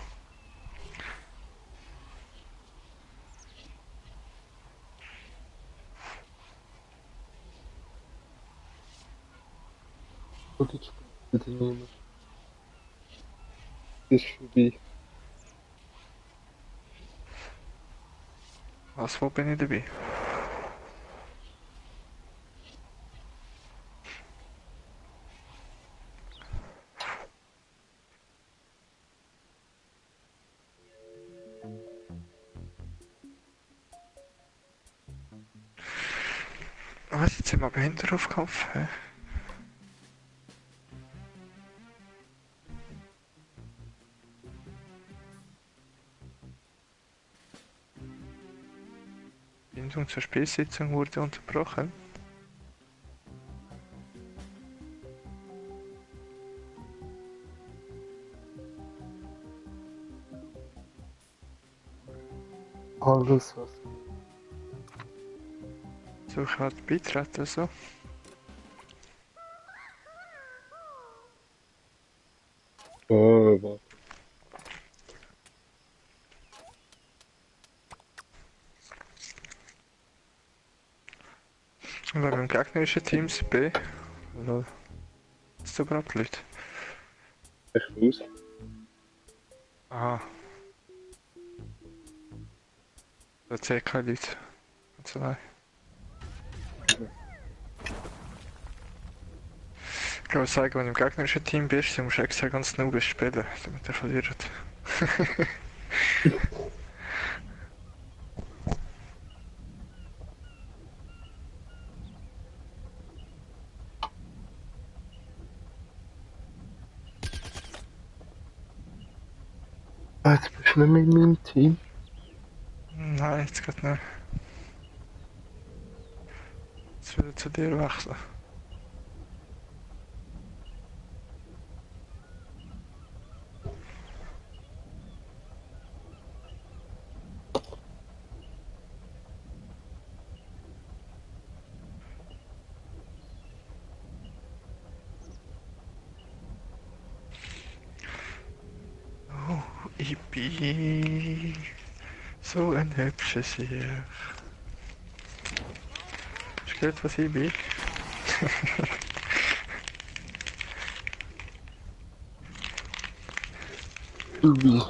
Und jetzt bitte niemand. Ist vorbei. Was, wo bin ich dabei? Was, jetzt sind wir behindert auf Kopf? Hä? Bindung zur Spielsitzung wurde unterbrochen. Alles was. Suche halt beitreten, so. Oh, warte. Und wenn wir im gegnerischen Team sind, B. Lol. Jetzt überhaupt Leute. Echt raus. Aha. Da zählt keine Leute. Also nein. Ich kann sagen, wenn du im gegnerischen Team bist, dann musst du extra ganz noob spielen, damit er verliert. Ah, jetzt bist du nicht mehr in meinem Team. Nein, jetzt geht nicht. Jetzt will ich zu dir wechseln. Oh, ich bin so ein hübsches hier. Hast du gehört, was ich bin? Dubi.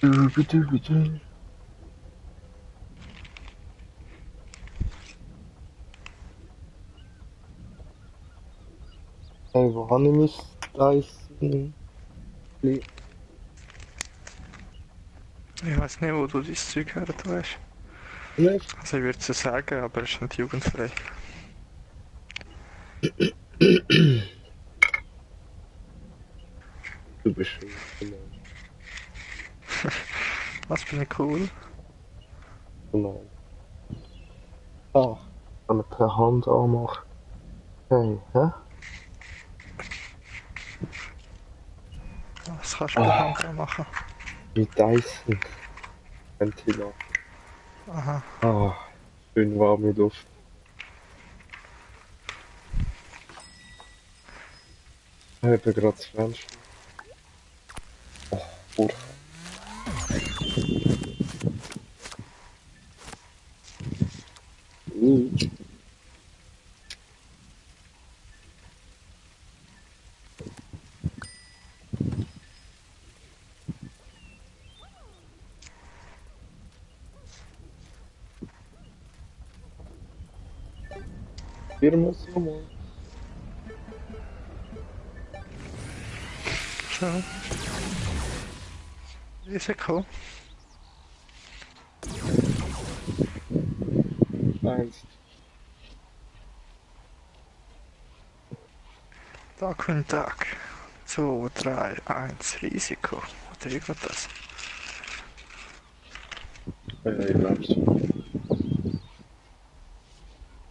Dubi, dubi, dubi. Hey, wo habe ich mein Dyson? Ich weiß nicht, wo du dein Zeug her hast. Nicht? Also ich würde es sagen, aber es ist nicht jugendfrei. Du bist schon genau. Was bin ich cool? Genau. Ah, kann man per Hand anmachen. Hey, hä? Was kannst du per Ah, Hand machen? wie Dyson Ventilator. Aha. Ah, schön warme Luft. Ich habe gerade das Fenster. Furchtbar. Firma Sommer. So. Risiko. Eins. Tag für Tag. 2, 3, 1, Risiko. Oder irgendwas. Ich glaube so.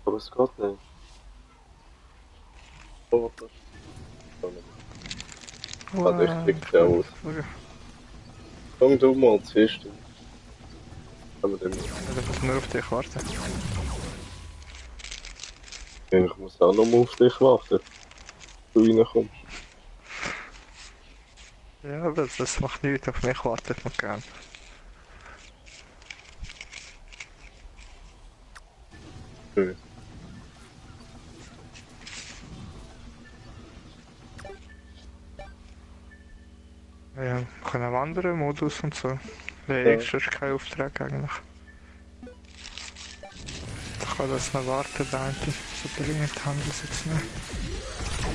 Aber es geht nicht. Oh, das hat echt Wow, wirklich aus. Fang du mal zuerst. Kann man dem ich muss nur auf dich warten. ich muss auch noch mal auf dich warten, bis du reinkommst. Ja, aber das macht nichts, auf mich wartet man gern. Schön. Ja, wir können wandern, Modus und so. Nee, Ja, extra ist kein Auftrag eigentlich. Ich kann das noch warten, da eigentlich. So dringend haben wir es jetzt nicht.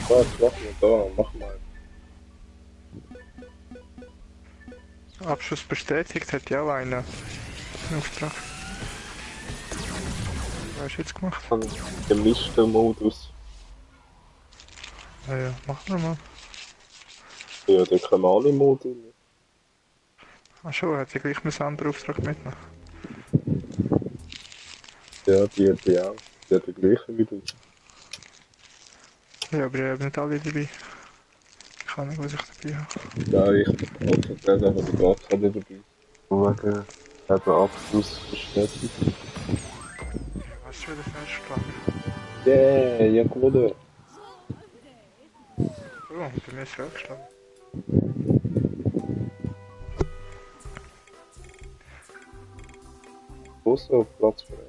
was machen wir da? Mach mal. Abschluss bestätigt, hat ja auch einer einen Auftrag. Was hast du jetzt gemacht? An gemischten Modus. Ja, ja, machen wir mal. Ja, da können wir alle Modi rein. Ach schon, hat ja gleich einen anderen Auftrag mitgenommen. Ja, die auch. Die hat die gleiche wie du. Ja, aber ich habe nicht alle dabei. Ich kann nicht, was ich dabei habe. Ja, ich hoffe, der hat aber gar keine dabei. Wegen eben Abschluss bestätigt. Was ist wieder festgeschlagen? Yeah, ja gewonnen. Oh, bei mir ist fehlgeschlagen. Busse auf Platz frei.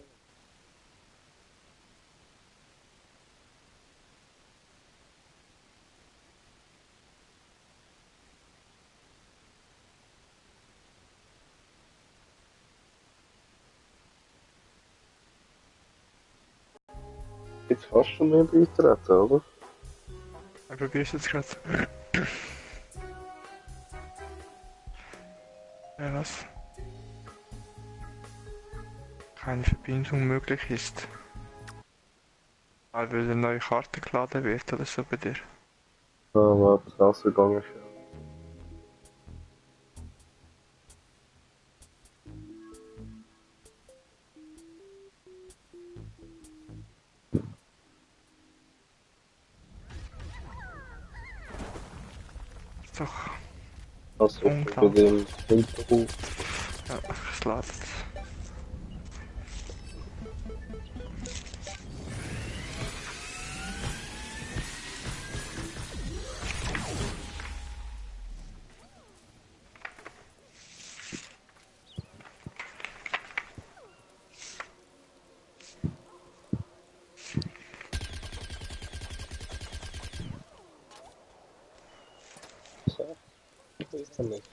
Jetzt kannst du mir beitreten, oder? Ich probiere es jetzt gerade. Ja, was? Keine Verbindung möglich ist. Weil eine neue Karte geladen wird oder so bei dir. Ah, warte, rausgegangen ist ja. Ist doch Also bei unglaublich. dem Hintergrund. Ja, es ladet. So, ich weiß ja nicht.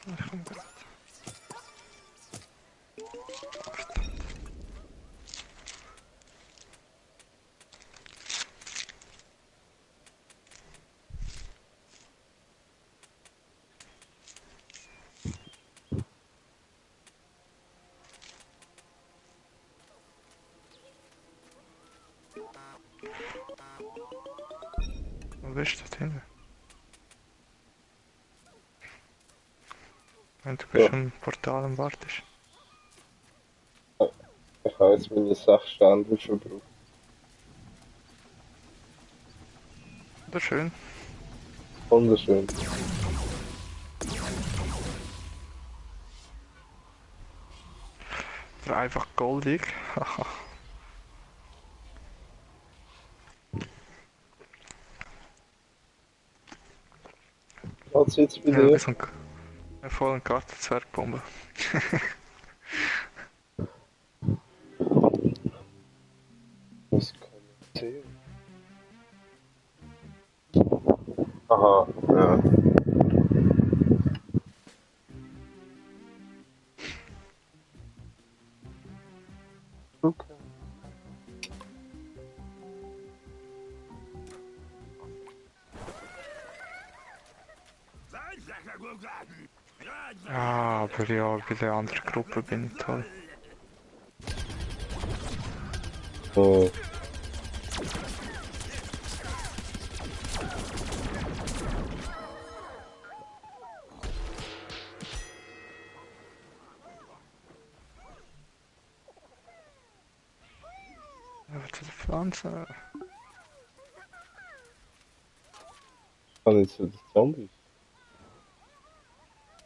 Ich komme gerade. Wo bist du da hinten? Wenn du bist Ja. am Portal und wartest. Ich habe jetzt meine 6 Stände verbraucht. Oder schön. Wunderschön. Oder einfach goldig. Was jetzt bei Ja, du dir? bist ein vollen Gartenzwergbombe. Was kann ich sehen? Aha, ja. Okay. Ah, aber ja, bei der anderen Gruppe bin ich toll. So. Aber zu der Pflanze. Kann ich zu den Zombies?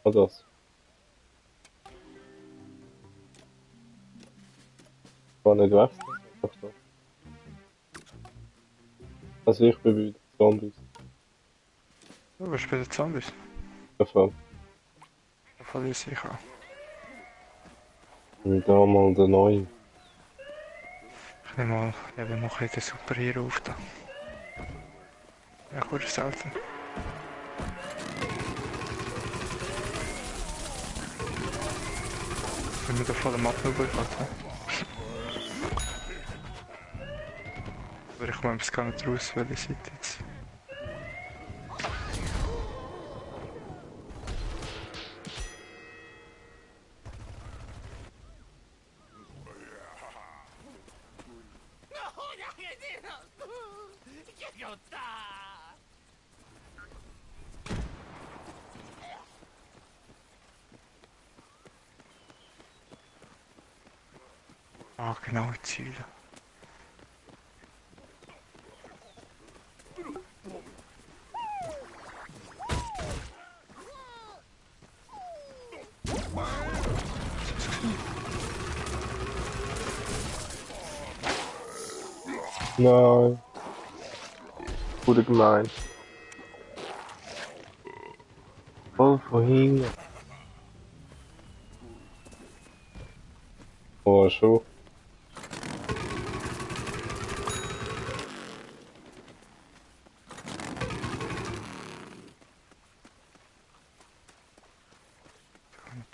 Was das? Kann nicht wechseln? Einfach so. Also ich bin bei den Zombies. Du bist bei den Zombies. Davon. Da verliere ich auch. Wie da mal der neue. Ich nehme mal eben noch ein bisschen den Superhero auf da. Ja, gut, ist selten. Wenn wir da voll am Abnubel hat. Aber ich komme gar nicht raus, welche Seite jetzt. Ah, genau, Ziele. Nein. Wurde gemein. Voll von hinten. Oh, schon.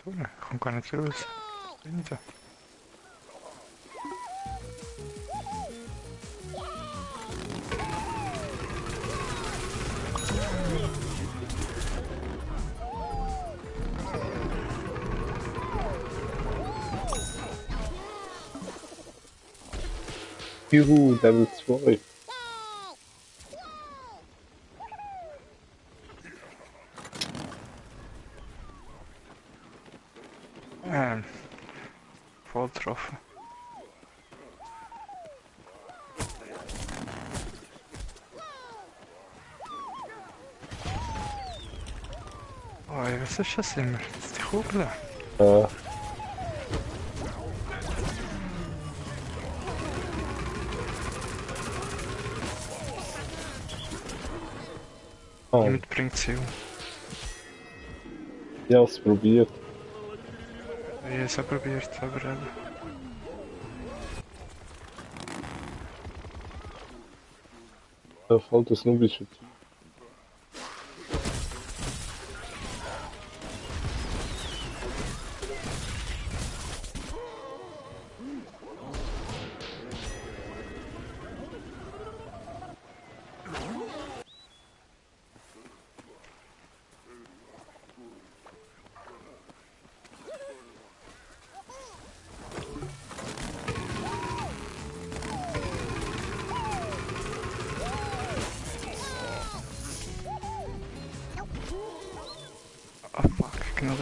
Ich komme gar nicht raus. Bin ich da? Juhu, Level 2. Voll getroffen. Oh, was ist das immer? Das ist die Kugel. Ja. Ah, Niemand bringt sie um. ich hab's probiert. Ich habe es auch probiert, aber eben. Da fällt das nubische Team.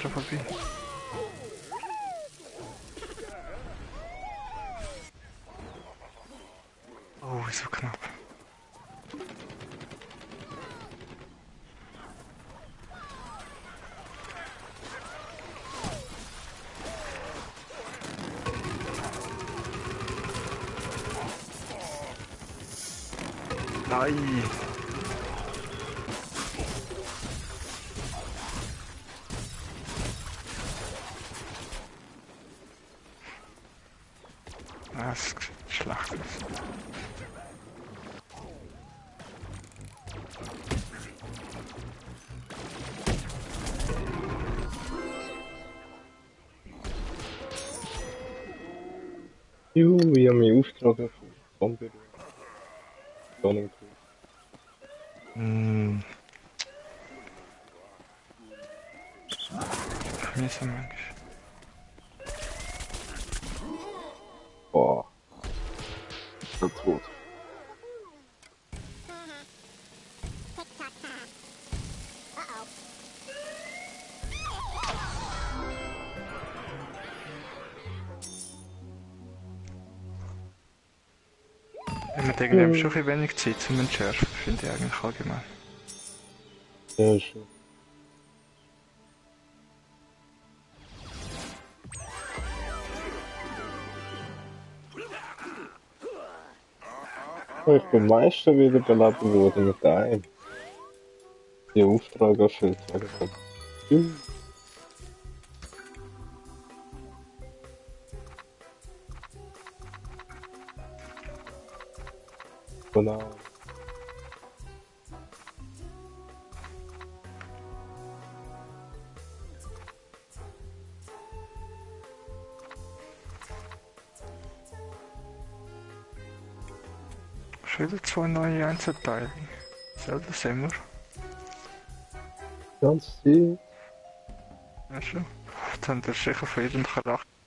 schon vorbei. Oh, so knapp. Nein! Das ist schlecht. Juhu, ich habe mich aufgetragen von Berührung. Sonnenkugel. Hm. Vermisse manchmal. Boah. Ich bin tot. Wir haben irgendwie schon ein wenig Zeit zum Entschärfen, finde ich eigentlich allgemein. Ja, schon. Ich bin Meister wiederbelebt worden mit einem. Die Auftrag erfüllt. Juhu. Genau. Schon wieder 2 neue Einzelteile. Selten sehen wir. Ganz viel. Ja schon. Jetzt haben wir sicher von jedem Charakter